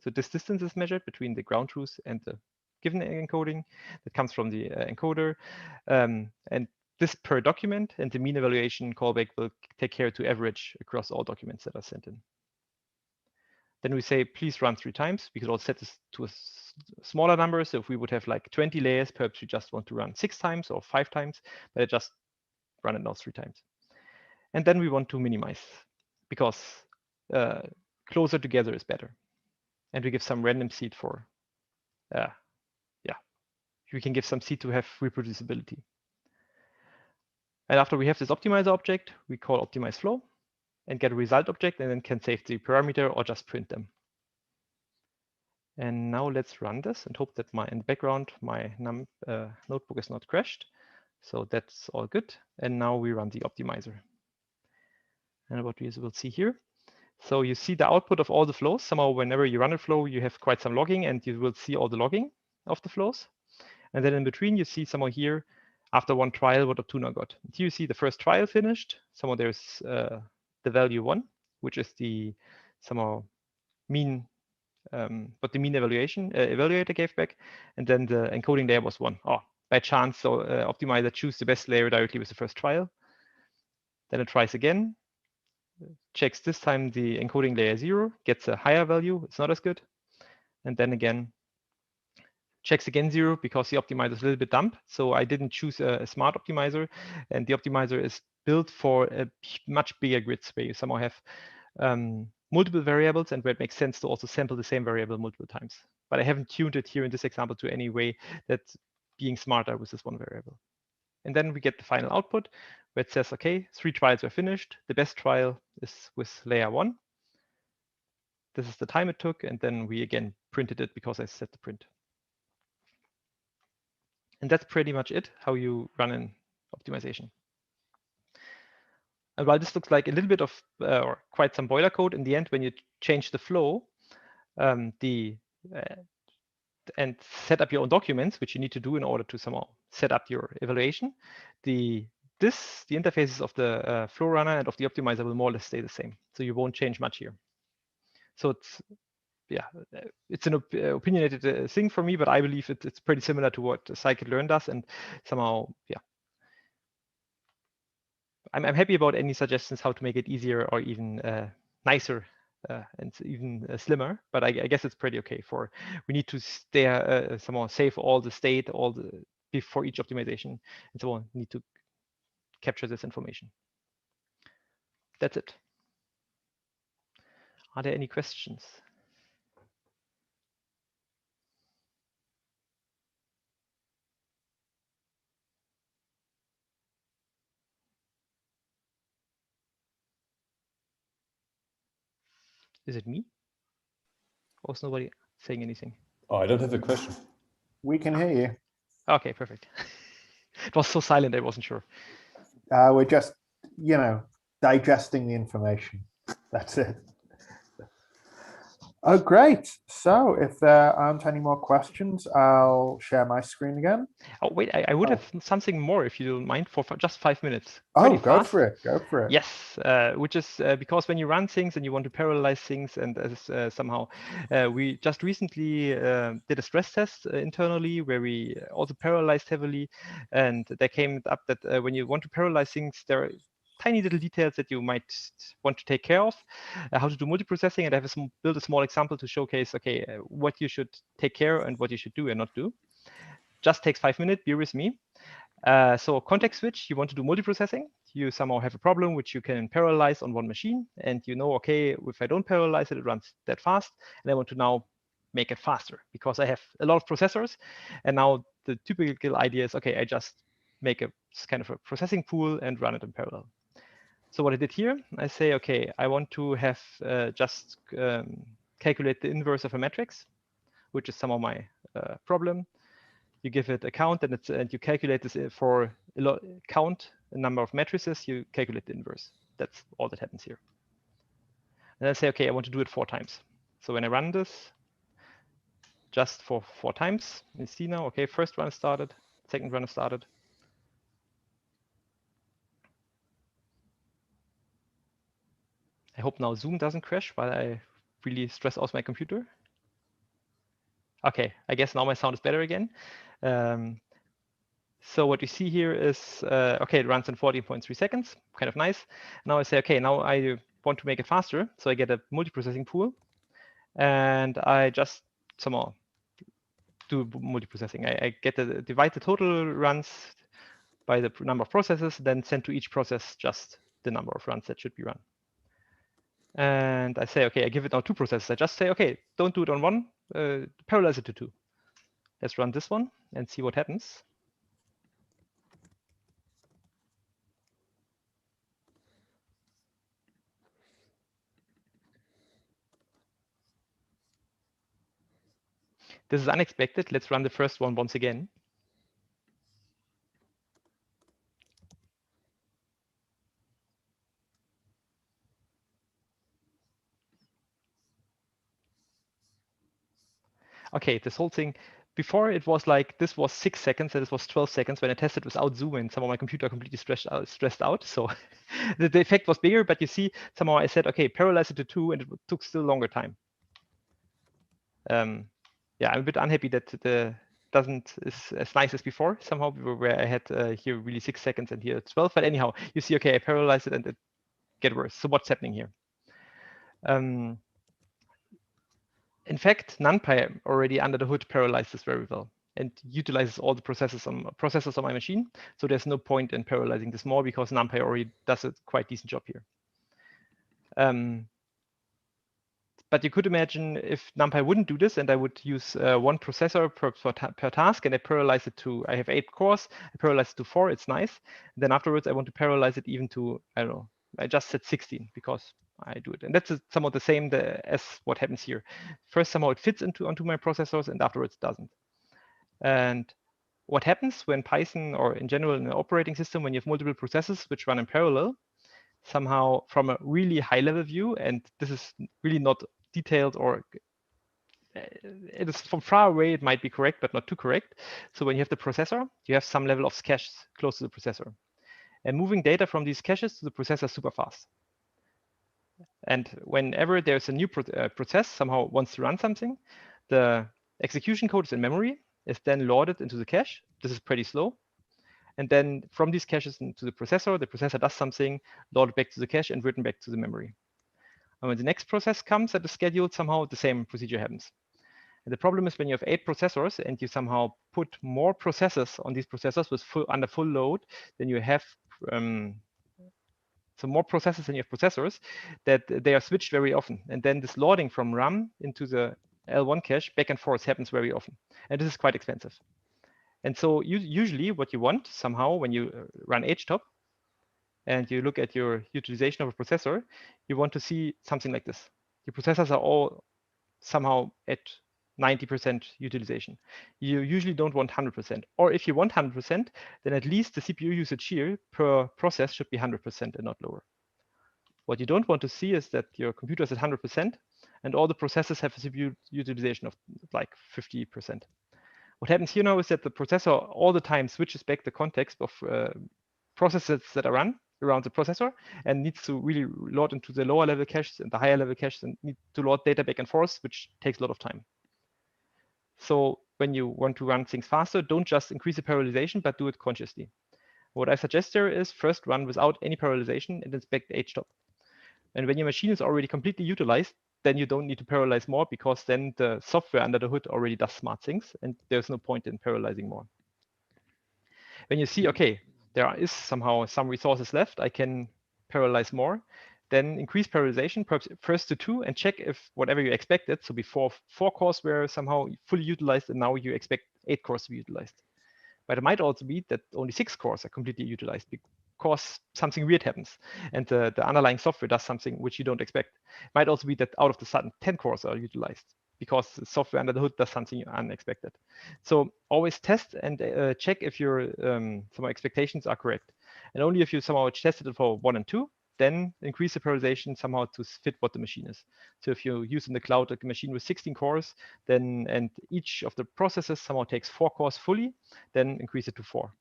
So this distance is measured between the ground truth and the given encoding that comes from the encoder. And this per document, and the mean evaluation callback will take care to average across all documents that are sent in. Then we say, please run 3 times. We could also set this to a smaller number. So if we would have like 20 layers, perhaps we just want to run 6 times or 5 times, but I just run it now 3 times. And then we want to minimize, because closer together is better. And we give some random seed for, we can give some seed to have reproducibility. And after we have this optimizer object, we call optimize flow and get a result object, and then can save the parameter or just print them. And now let's run this and hope that in the background, my notebook is not crashed. So that's all good. And now we run the optimizer. And what we will see here. So you see the output of all the flows. Somehow, whenever you run a flow, you have quite some logging, and you will see all the logging of the flows. And then in between, you see somehow here, after one trial, what Optuna got. And here you see the first trial finished. Somehow there's the value 1, which is the somehow mean, what the mean evaluator gave back. And then the encoding layer was 1. Oh, by chance, so optimizer choose the best layer directly with the first trial. Then it tries again. Checks this time the encoding layer 0, gets a higher value, it's not as good. And then again, checks again 0 because the optimizer is a little bit dumb. So I didn't choose a smart optimizer, and the optimizer is built for a much bigger grids where you somehow have multiple variables, and where it makes sense to also sample the same variable multiple times. But I haven't tuned it here in this example to any way that's being smarter with this one variable. And then we get the final output where it says, okay, 3 trials were finished. The best trial is with layer 1. This is the time it took. And then we again printed it because I set the print. And that's pretty much it, how you run an optimization. And while this looks like a little bit of, or quite some boiler code, in the end, when you change the flow, and set up your own documents, which you need to do in order to somehow set up your evaluation, the interfaces of the flow runner and of the optimizer will more or less stay the same. So you won't change much here. So it's an opinionated thing for me, but I believe it's pretty similar to what scikit-learn does, and somehow, I'm happy about any suggestions how to make it easier or even nicer and even slimmer, but I guess it's pretty okay. We need to stay somehow save all the state, before each optimization, and so on. Need to capture this information. That's it. Are there any questions? Is it me? Or is nobody saying anything?
Oh, I don't have a question.
We can hear you.
Okay, perfect. It was so silent, I wasn't sure.
We're just, digesting the information. That's it. Oh, great. So if there aren't any more questions, I'll share my screen again.
Oh, wait, I would have something more, if you don't mind, for just 5 minutes.
Oh, go for it. Go for it.
Yes, which is because when you run things and you want to parallelize things, and somehow we just recently did a stress test internally where we also parallelized heavily, and there came up that when you want to parallelize things, there are tiny little details that you might want to take care of, how to do multiprocessing, and I have built a small example to showcase, okay, what you should take care and what you should do and not do. Just takes 5 minutes, bear with me. So context switch, you want to do multiprocessing. You somehow have a problem which you can parallelize on one machine, and okay, if I don't parallelize it, it runs that fast, and I want to now make it faster because I have a lot of processors, and now the typical idea is, okay, I just make a kind of a processing pool and run it in parallel. So what I did here, I say, okay, I want to have just calculate the inverse of a matrix, which is somehow my problem. You give it a count, and you calculate this for count a number of matrices. You calculate the inverse. That's all that happens here. And I say, okay, I want to do it 4 times. So when I run this, just for 4 times, you see now, okay, first run started, second run started. I hope now Zoom doesn't crash while I really stress out my computer. Okay, I guess now my sound is better again. So what you see here is, okay, it runs in 14.3 seconds, kind of nice. Now I say, okay, now I want to make it faster. So I get a multiprocessing pool, and I just somehow do multiprocessing. I get divide the total runs by the number of processes, then send to each process just the number of runs that should be run. And I say, okay, I give it now 2 processes. I just say, okay, don't do it on 1, parallelize it to 2. Let's run this one and see what happens. This is unexpected. Let's run the first one once again. Okay, this whole thing, before it was like, this was 6 seconds and this was 12 seconds when I tested without Zoom, and somehow my computer completely stressed out. So the effect was bigger, but you see, somehow I said, okay, parallelize it to 2, and it took still longer time. Yeah, I'm a bit unhappy that the is as nice as before, somehow, where I had here really 6 seconds and here 12. But anyhow, you see, okay, I parallelize it and it get worse. So what's happening here? In fact, NumPy already under the hood parallelizes very well and utilizes all the processors on my machine. So there's no point in parallelizing this more because NumPy already does a quite decent job here. But you could imagine if NumPy wouldn't do this and I would use 1 processor per task, and I parallelize it to, I have 8 cores, I parallelize it to 4, it's nice. Then afterwards, I want to parallelize it even to, I don't know, I just said 16 because I do it. And that's somewhat the same as what happens here. First, somehow it fits onto my processors, and afterwards it doesn't. And what happens when Python, or in general in an operating system, when you have multiple processes which run in parallel, somehow from a really high level view, and this is really not detailed, or it is from far away, it might be correct, but not too correct. So when you have the processor, you have some level of caches close to the processor. And moving data from these caches to the processor is super fast. And whenever there's a new process somehow wants to run something, the execution code is in memory, is then loaded into the cache. This is pretty slow. And then from these caches into the processor does something, loaded back to the cache and written back to the memory. And when the next process comes at the schedule, somehow the same procedure happens. And the problem is when you have 8 processors and you somehow put more processes on these processors with under full load, then you have some more processes than you have processors, that they are switched very often. And then this loading from RAM into the L1 cache back and forth happens very often. And this is quite expensive. And so usually what you want somehow when you run htop and you look at your utilization of a processor, you want to see something like this. Your processors are all somehow at 90% utilization. You usually don't want 100%. Or if you want 100%, then at least the CPU usage here per process should be 100% and not lower. What you don't want to see is that your computer is at 100% and all the processes have a CPU utilization of like 50%. What happens here now is that the processor all the time switches back the context of processes that are run around the processor and needs to really load into the lower level caches and the higher level caches and need to load data back and forth, which takes a lot of time. So when you want to run things faster, don't just increase the parallelization, but do it consciously. What I suggest here is first run without any parallelization and inspect htop. And when your machine is already completely utilized, then you don't need to parallelize more because then the software under the hood already does smart things and there's no point in parallelizing more. When you see, okay, there is somehow some resources left, I can parallelize more, then increase parallelization, perhaps first to 2 and check if whatever you expected, so before 4 cores were somehow fully utilized and now you expect 8 cores to be utilized. But it might also be that only 6 cores are completely utilized because something weird happens and the underlying software does something which you don't expect. It might also be that out of the sudden 10 cores are utilized because the software under the hood does something unexpected. So always test and check if your some expectations are correct. And only if you somehow tested it for 1 and 2, then increase the parallelization somehow to fit what the machine is. So if you use in the cloud a machine with 16 cores, then and each of the processes somehow takes 4 cores fully, then increase it to 4.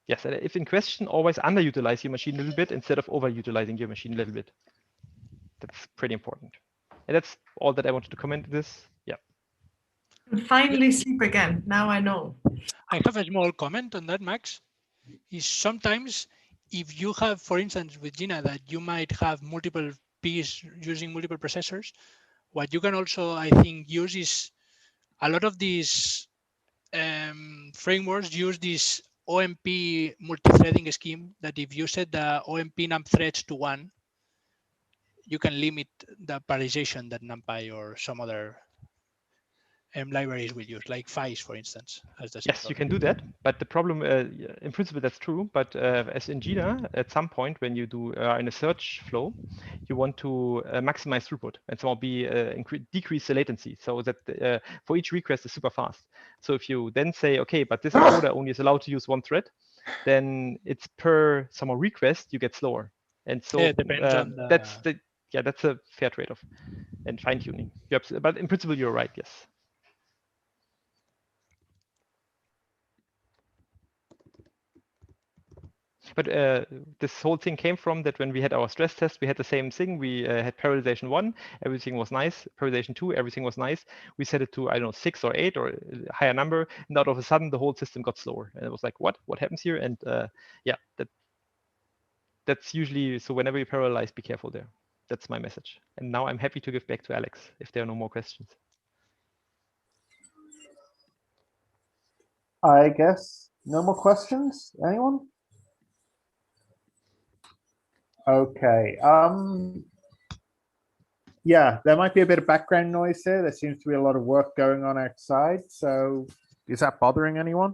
Yes, and if in question, always underutilize your machine a little bit instead of overutilizing your machine a little bit. That's pretty important. And that's all that I wanted to comment this. Yeah.
And finally sleep again. Now I know.
I have a small comment on that, Max. Is sometimes if you have, for instance, with Jina, that you might have multiple Ps using multiple processors, what you can also, I think, use is a lot of these frameworks use this OMP multi-threading scheme that if you set the OMP num threads to 1, you can limit the parallelization that NumPy or some other libraries will use, like FICE, for instance.
Yes, you can do that, but the problem, in principle, that's true. But as in Jina, at some point when you do in a search flow, you want to maximize throughput and somehow decrease the latency so that for each request is super fast. So if you then say, okay, but this encoder only is allowed to use 1 thread, then it's per somehow request you get slower. And so
it depends on the...
that's a fair trade-off and fine-tuning. But in principle, you're right. Yes. But this whole thing came from that when we had our stress test, we had the same thing. We had parallelization 1, everything was nice. Parallelization 2, everything was nice. We set it to, I don't know, 6 or 8 or a higher number. And out of a sudden, the whole system got slower. And it was like, what happens here? And yeah, that's usually, so whenever you parallelize, be careful there. That's my message. And now I'm happy to give back to Alex if there are no more questions.
I guess no more questions. Anyone? Okay. Yeah, there might be a bit of background noise there. There seems to be a lot of work going on outside. So is that bothering anyone?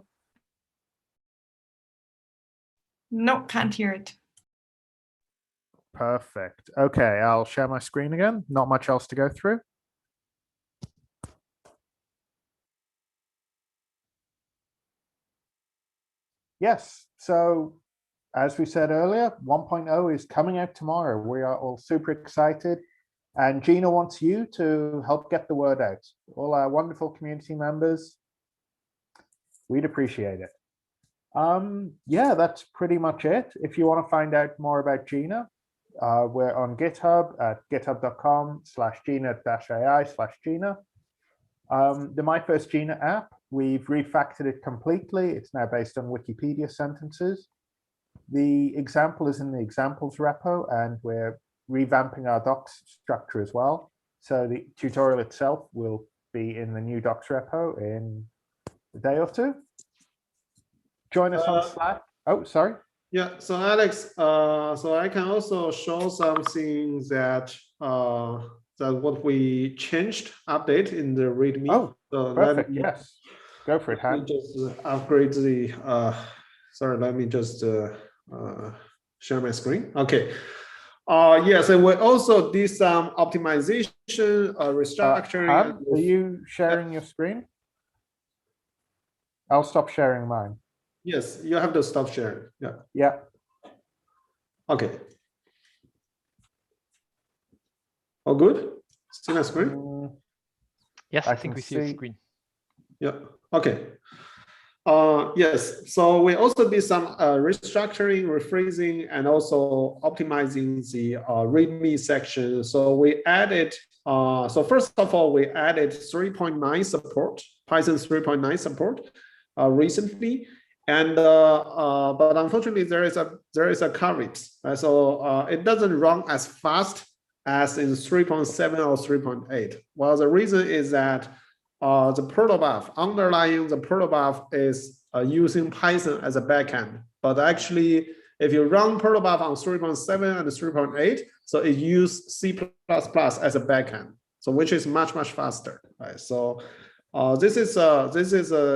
No, can't hear it.
Perfect. Okay, I'll share my screen again. Not much else to go through. Yes, so as we said earlier, 1.0 is coming out tomorrow. We are all super excited. And Jina wants you to help get the word out. All our wonderful community members, we'd appreciate it. Yeah, that's pretty much it. If you want to find out more about Jina, we're on GitHub at github.com/jina-ai/Jina. The My First Jina app, we've refactored it completely. It's now based on Wikipedia sentences. The example is in the examples repo, and we're revamping our docs structure as well. So the tutorial itself will be in the new docs repo in a day or two. Join us on Slack. Oh, sorry.
Yeah, so Alex, so I can also show something that what we changed, update in the README.
Oh,
so
perfect. Yes, go for it.
Let me just upgrade the. Sorry, let me just share my screen. Okay. Yes, and we also did some optimization, restructuring.
Are you sharing your screen? I'll stop sharing mine.
Yes, you have to stop sharing. Yeah.
Yeah.
Okay. All good? See my screen?
Yes, I think we see the screen.
Yeah. Okay. Yes. So we also did some restructuring, rephrasing, and also optimizing the README section. So we added. So first of all, we added 3.9 support, Python 3.9 support recently. And but unfortunately, there is a caveat. So it doesn't run as fast as in 3.7 or 3.8. Well, the reason is that the protobuf underlying the protobuf is using Python as a backend. But actually, if you run protobuf on 3.7 and 3.8, so it uses C++ as a backend, so which is much faster. Right? So This is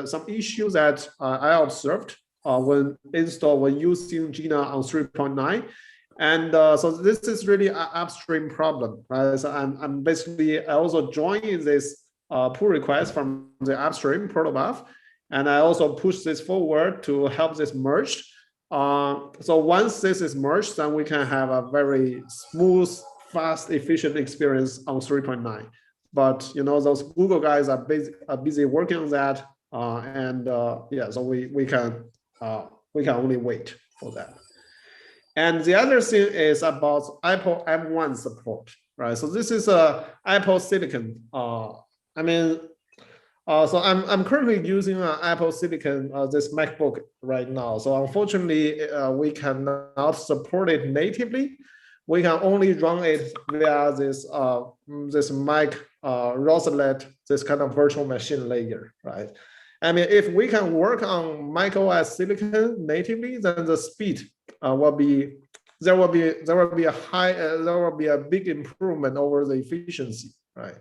some issue that I observed when using Jina on 3.9. And so this is really an upstream problem, right? So I'm basically, I also joined this pull request from the upstream protobuf, and I also push this forward to help this merge. So once this is merged, then we can have a very smooth, fast, efficient experience on 3.9. But you know, those Google guys are busy working on that, yeah, so we can only wait for that. And the other thing is about Apple M1 support, right? So this is a Apple Silicon. So I'm currently using Apple Silicon, this MacBook right now. So unfortunately, we cannot support it natively. We can only run it via this this Mac Roselet, this kind of virtual machine layer, right? I mean, if we can work on Mac OS Silicon natively, then the speed will be there will be a big improvement over the efficiency, right?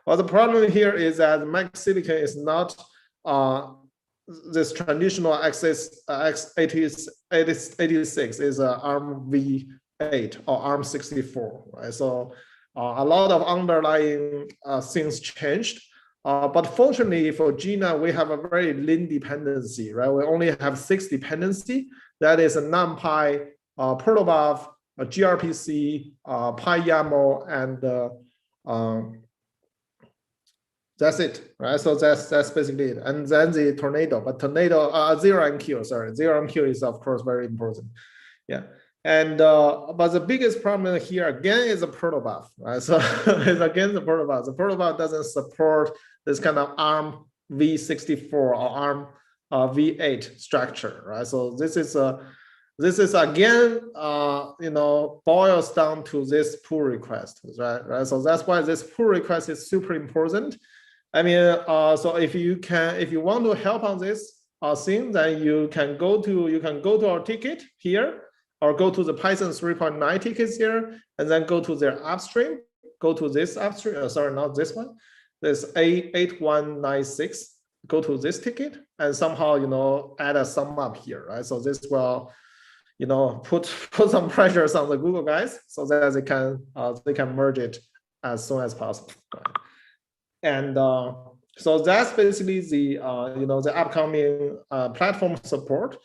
Well, the problem here is that Mac Silicon is not this traditional x86 is ARM v8 or ARM 64, right? So a lot of underlying things changed. But fortunately for Jina, we have a very lean dependency, right? We only have 6 dependency. That is a NumPy, protobuf, a gRPC, PyYAML, and that's it, right? So that's basically it. And then the Tornado, but Tornado, ZeroMQ, sorry. ZeroMQ is of course very important. Yeah. And but the biggest problem here again is a protobuf, right? So it's again the protobuf. The protobuf doesn't support this kind of ARM v64 or ARM v8 structure, right? So this is again, you know, boils down to this pull request, right? So that's why this pull request is super important. I mean, so if you want to help on this thing, then you can go to our ticket here, or go to the Python 3.9 tickets here, and then go to their upstream, go to this upstream, sorry, not this one, this 8196, go to this ticket, and somehow, you know, add a sum up here, right? So this will, you know, put some pressures on the Google guys so that they can merge it as soon as possible. Right? And so that's basically the you know, the upcoming platform support.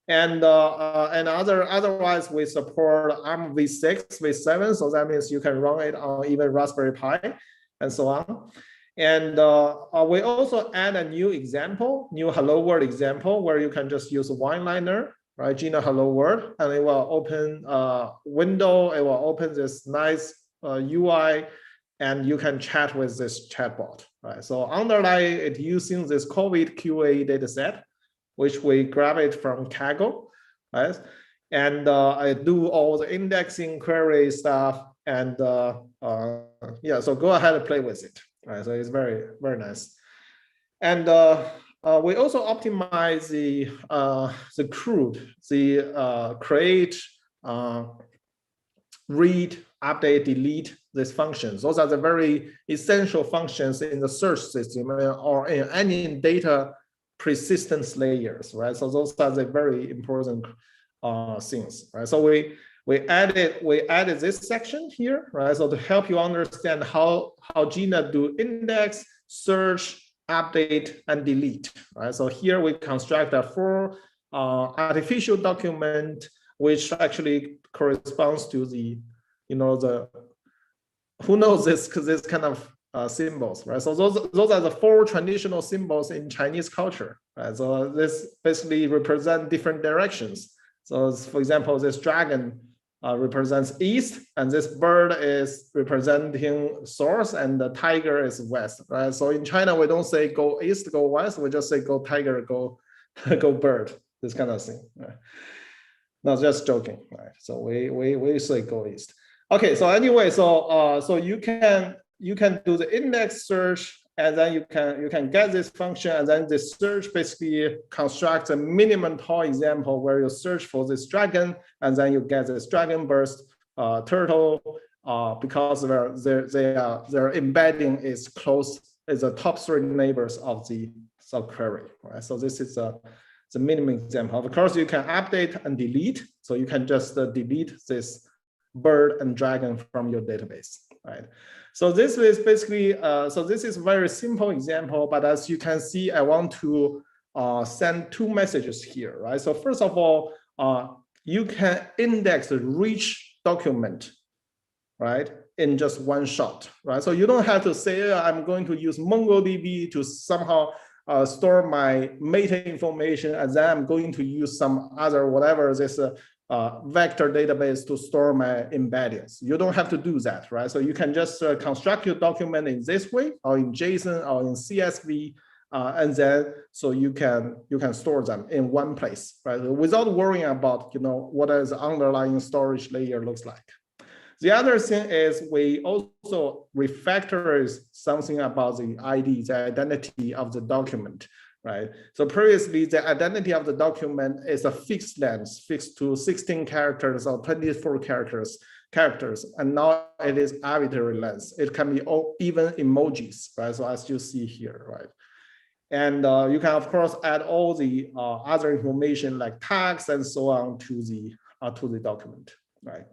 And otherwise we support ARM v6, v7, so that means you can run it on even Raspberry Pi and so on. And we also add a new example, new Hello World example, where you can just use a one-liner, right? Jina Hello World, and it will open window, it will open this nice UI, and you can chat with this chatbot, right? So underlying it using this COVID QA dataset, which we grab it from Kaggle, right? And I do all the indexing query stuff, and yeah, so go ahead and play with it, right? So it's very, very nice. And we also optimize the CRUD, the create, read, update, delete, these functions. Those are the very essential functions in the search system or in any data persistence layers, right? So those are the very important things, right? So we added this section here, right? So to help you understand how Jina do index, search, update, and delete, right? So here we construct a full artificial document, which actually corresponds to the, you know, the, who knows this kind of symbols, right? So those are the 4 traditional symbols in Chinese culture, right? So this basically represent different directions. So for example, this dragon represents east, and this bird is representing source, and the tiger is west, right? So in China, we don't say go east, go west, we just say go tiger, go bird, this kind of thing, right? No, just joking, right? So we say go east. Okay, so anyway, so you can do the index search, and then you can get this function, and then the search basically constructs a minimum tall example where you search for this dragon, and then you get this dragon burst turtle because their embedding is close the top 3 neighbors of the subquery, right? So this is the minimum example. Of course, you can update and delete. So you can just delete this bird and dragon from your database, right? So this is basically, so this is a very simple example, but as you can see, I want to send 2 messages here, right? So first of all, you can index a rich document, right, in just one shot, right? So you don't have to say, I'm going to use MongoDB to somehow store my meta information, and then I'm going to use some other whatever this vector database to store my embeddings. You don't have to do that, right? So you can just construct your document in this way, or in JSON, or in CSV, and then so you can store them in one place, right? Without worrying about what is the underlying storage layer looks like. The other thing is we also refactor something about the ID, the identity of the document, right? So previously the identity of the document is a fixed length, fixed to 16 characters or 24 characters, and now it is arbitrary length. It can be even emojis, right? So as you see here, right? And you can of course add all the other information like tags and so on to the document, right?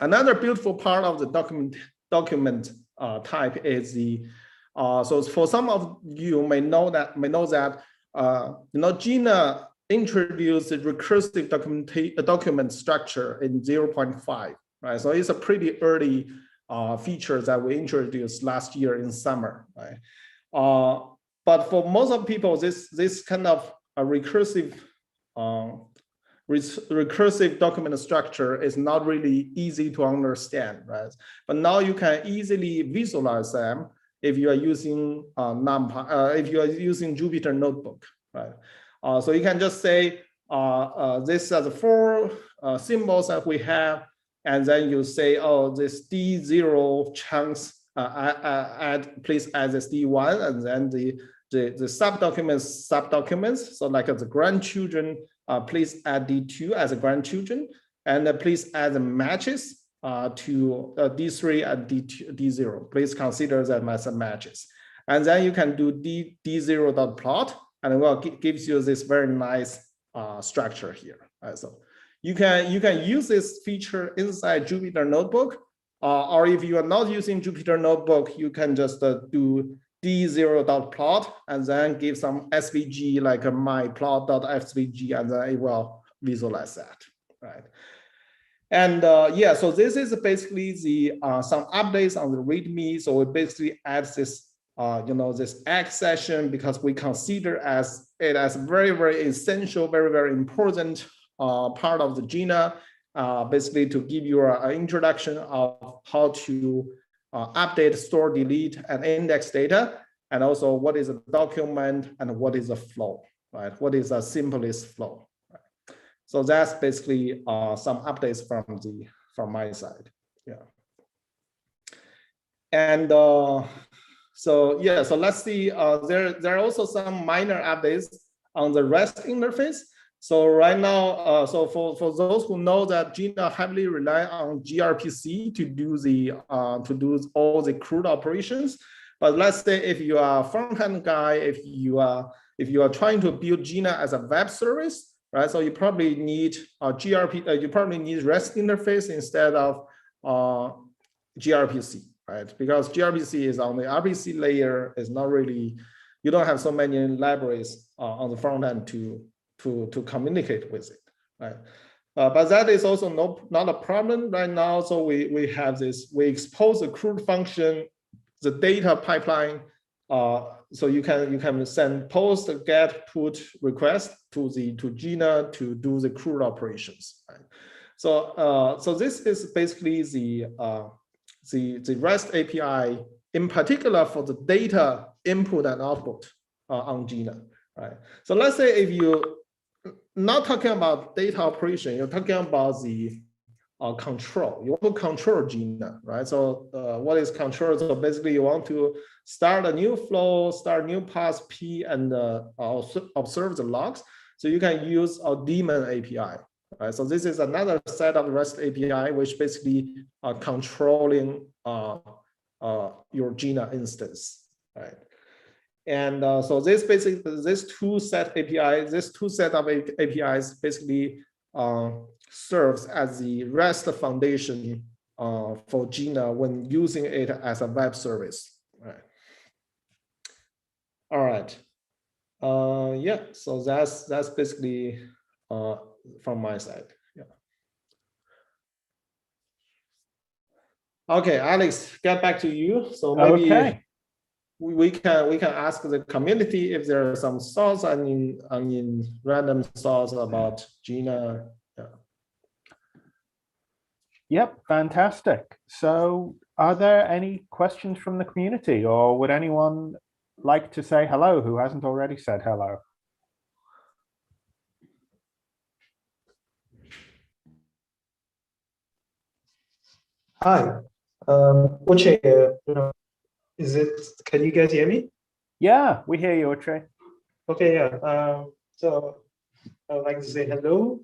Another beautiful part of the document type is the so for some of you may know that Jina introduced the recursive document structure in 0.5, right? So it's a pretty early feature that we introduced last year in summer, right? But for most of people, this kind of a recursive document structure is not really easy to understand, right? But now you can easily visualize them if you are using if you are using Jupyter Notebook, right? So you can just say this are the 4 symbols that we have, and then you say, oh, this D0 chunks please add this D1, and then the subdocuments. So like the grandchildren, please add D2 as a grandchildren, and please add the matches to D3 and D0. Please consider them as matches. And then you can do D0.plot, and it will gives you this very nice structure here. So you can use this feature inside Jupyter Notebook, or if you are not using Jupyter Notebook, you can just do D0.plot and then give some SVG like a myplot.svg, and then it will visualize that, right? And yeah, so this is basically the some updates on the README. So we basically add this this X session because we consider it as very, very essential, very, very important part of the Jina, basically to give you an introduction of how to update, store, delete, and index data, and also what is a document and what is a flow, right? What is the simplest flow? Right? So that's basically some updates from my side, yeah. And so yeah, so let's see. There are also some minor updates on the REST interface. So right now, so for those who know that Jina heavily rely on gRPC to do all the CRUD operations, but let's say if you are a front-end guy, if you are trying to build Jina as a web service, right? So you probably need you probably need REST interface instead of gRPC, right? Because gRPC is on the RPC layer, is not really, you don't have so many libraries on the front end to communicate with it, right? But that is also not a problem right now. So we have this, we expose the CRUD function, the data pipeline. So you can send post, get, put request to Jina to do the CRUD operations, right? So so this is basically the REST API in particular for the data input and output on Jina, right? So let's say if you not talking about data operation, you're talking about the control. You want to control Jina, right? So what is control? So basically you want to start a new flow, start a new path P, and observe the logs. So you can use a daemon API, right? So this is another set of REST API, which basically controlling your Jina instance. right? And so this basically, this two set of APIs basically serves as the REST foundation for Jina when using it as a web service. Right. All right. Yeah. So that's basically from my side. Yeah. Okay, Alex, get back to you. So maybe.
Okay.
We can ask the community if there are some thoughts, I mean random thoughts about Jina. Yeah.
Yep, fantastic. So are there any questions from the community, or would anyone like to say hello who hasn't already said hello?
Hi, Uche, is it? Can you guys hear me?
Yeah, we hear you, Uche.
Okay, yeah. So I would like to say hello.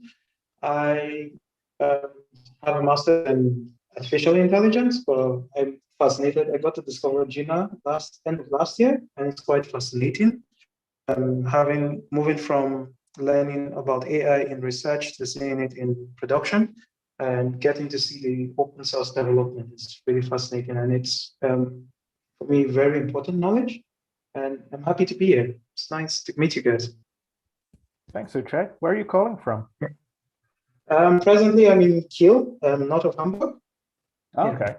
I have a master in artificial intelligence, but I'm fascinated. I got to discover Jina end of last year, and it's quite fascinating. Moving from learning about AI in research to seeing it in production, and getting to see the open source development is really fascinating, and it's for me very important knowledge. And I'm happy to be here. It's nice to meet you guys.
Thanks, Uche. Where are you calling from?
Presently, I'm in Kiel, north of Hamburg.
Okay,
Yeah.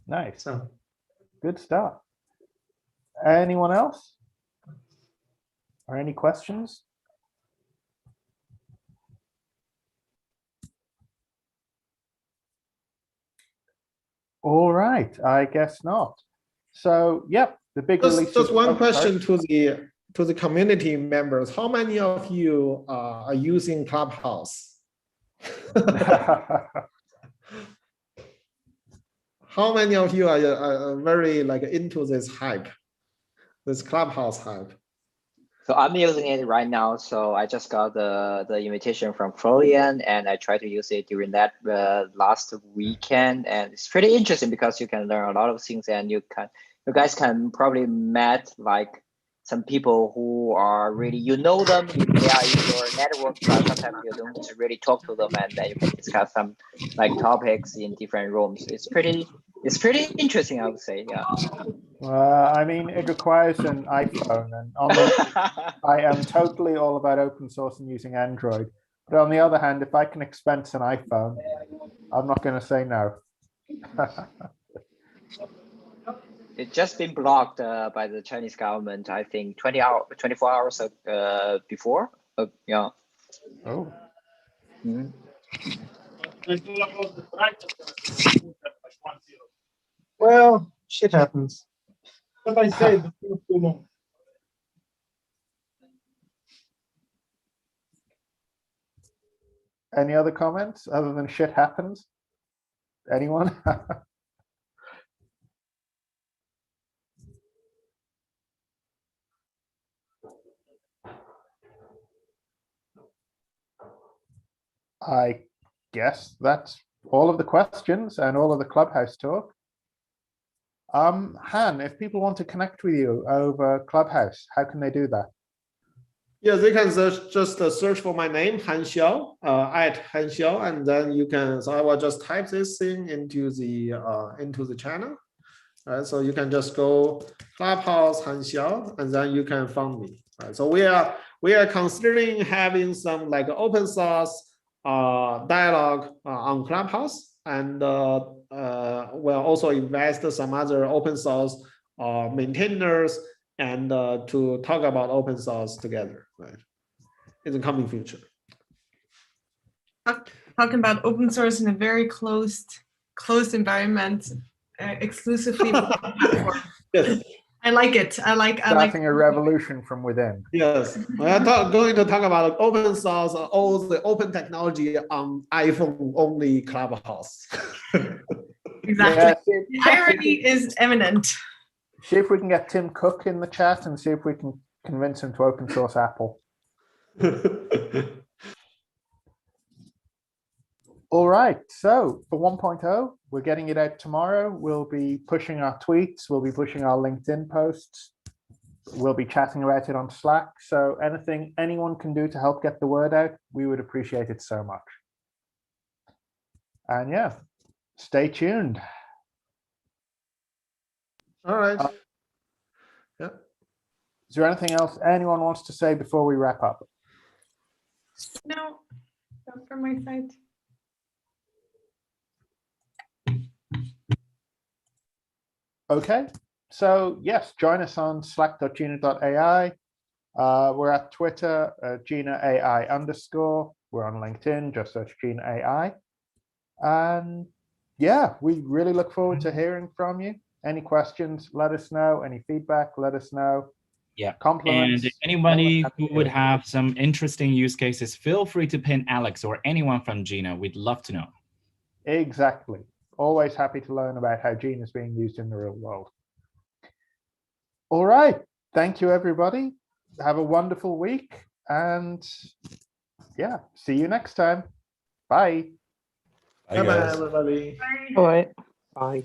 Nice.
So,
good stuff. Anyone else? Or any questions? All right, I guess not. So, yep, the big release.
Just one question to the community members. How many of you are using Clubhouse? How many of you are very like into this hype, this Clubhouse hype?
So I'm using it right now. So I just got the invitation from Florian, and I tried to use it during that last weekend, and it's pretty interesting because you can learn a lot of things, and you guys can probably meet like some people who are really, you know them, they are in your network, but sometimes you don't really talk to them, and then you can discuss some like topics in different rooms. It's pretty interesting, I would say. Yeah.
I mean, it requires an iPhone, and I am totally all about open source and using Android. But on the other hand, if I can expense an iPhone, I'm not going to say no.
It's just been blocked by the Chinese government, I think 24 hours before. Yeah.
Oh.
Mm-hmm.
well, shit happens. But I say too long.
Any other comments other than shit happens? Anyone? I guess that's all of the questions and all of the Clubhouse talk. Han, if people want to connect with you over Clubhouse, how can they do that?
Yeah, they can just search for my name, Han Xiao, at Han Xiao, and then you can. So I will just type this thing into the channel. So you can just go Clubhouse Han Xiao, and then you can find me. So we are considering having some like open source dialogue on Clubhouse, and we'll also invest some other open source maintainers and to talk about open source together, right, in the coming future.
Talking about open source in a very closed environment, exclusively.
Yes.
I like it. I like
starting a revolution from within.
Yes, we are going to talk about open source, all the open technology on iPhone only Clubhouse.
Exactly. The irony is eminent.
See if we can get Tim Cook in the chat and see if we can convince him to open source Apple. All right, so for 1.0, We're getting it out tomorrow. We'll be pushing our tweets. We'll be pushing our LinkedIn posts. We'll be chatting about it on Slack. So anything anyone can do to help get the word out, we would appreciate it so much. And yeah, stay tuned.
All right. Yeah.
Is there anything else anyone wants to say before we wrap up?
No, not from my side.
Okay, so yes, join us on slack.jina.ai. We're at Twitter, JinaAI_. We're on LinkedIn, just search JinaAI. And yeah, we really look forward to hearing from you. Any questions, let us know. Any feedback, let us know.
Yeah.
Compliments.
And if anybody who would have some interesting use cases, feel free to pin Alex or anyone from Jina. We'd love to know.
Exactly. Always happy to learn about how Jina is being used in the real world. All right. Thank you, everybody. Have a wonderful week. And yeah, see you next time. Bye.
Bye-bye, everybody.
All right. Bye.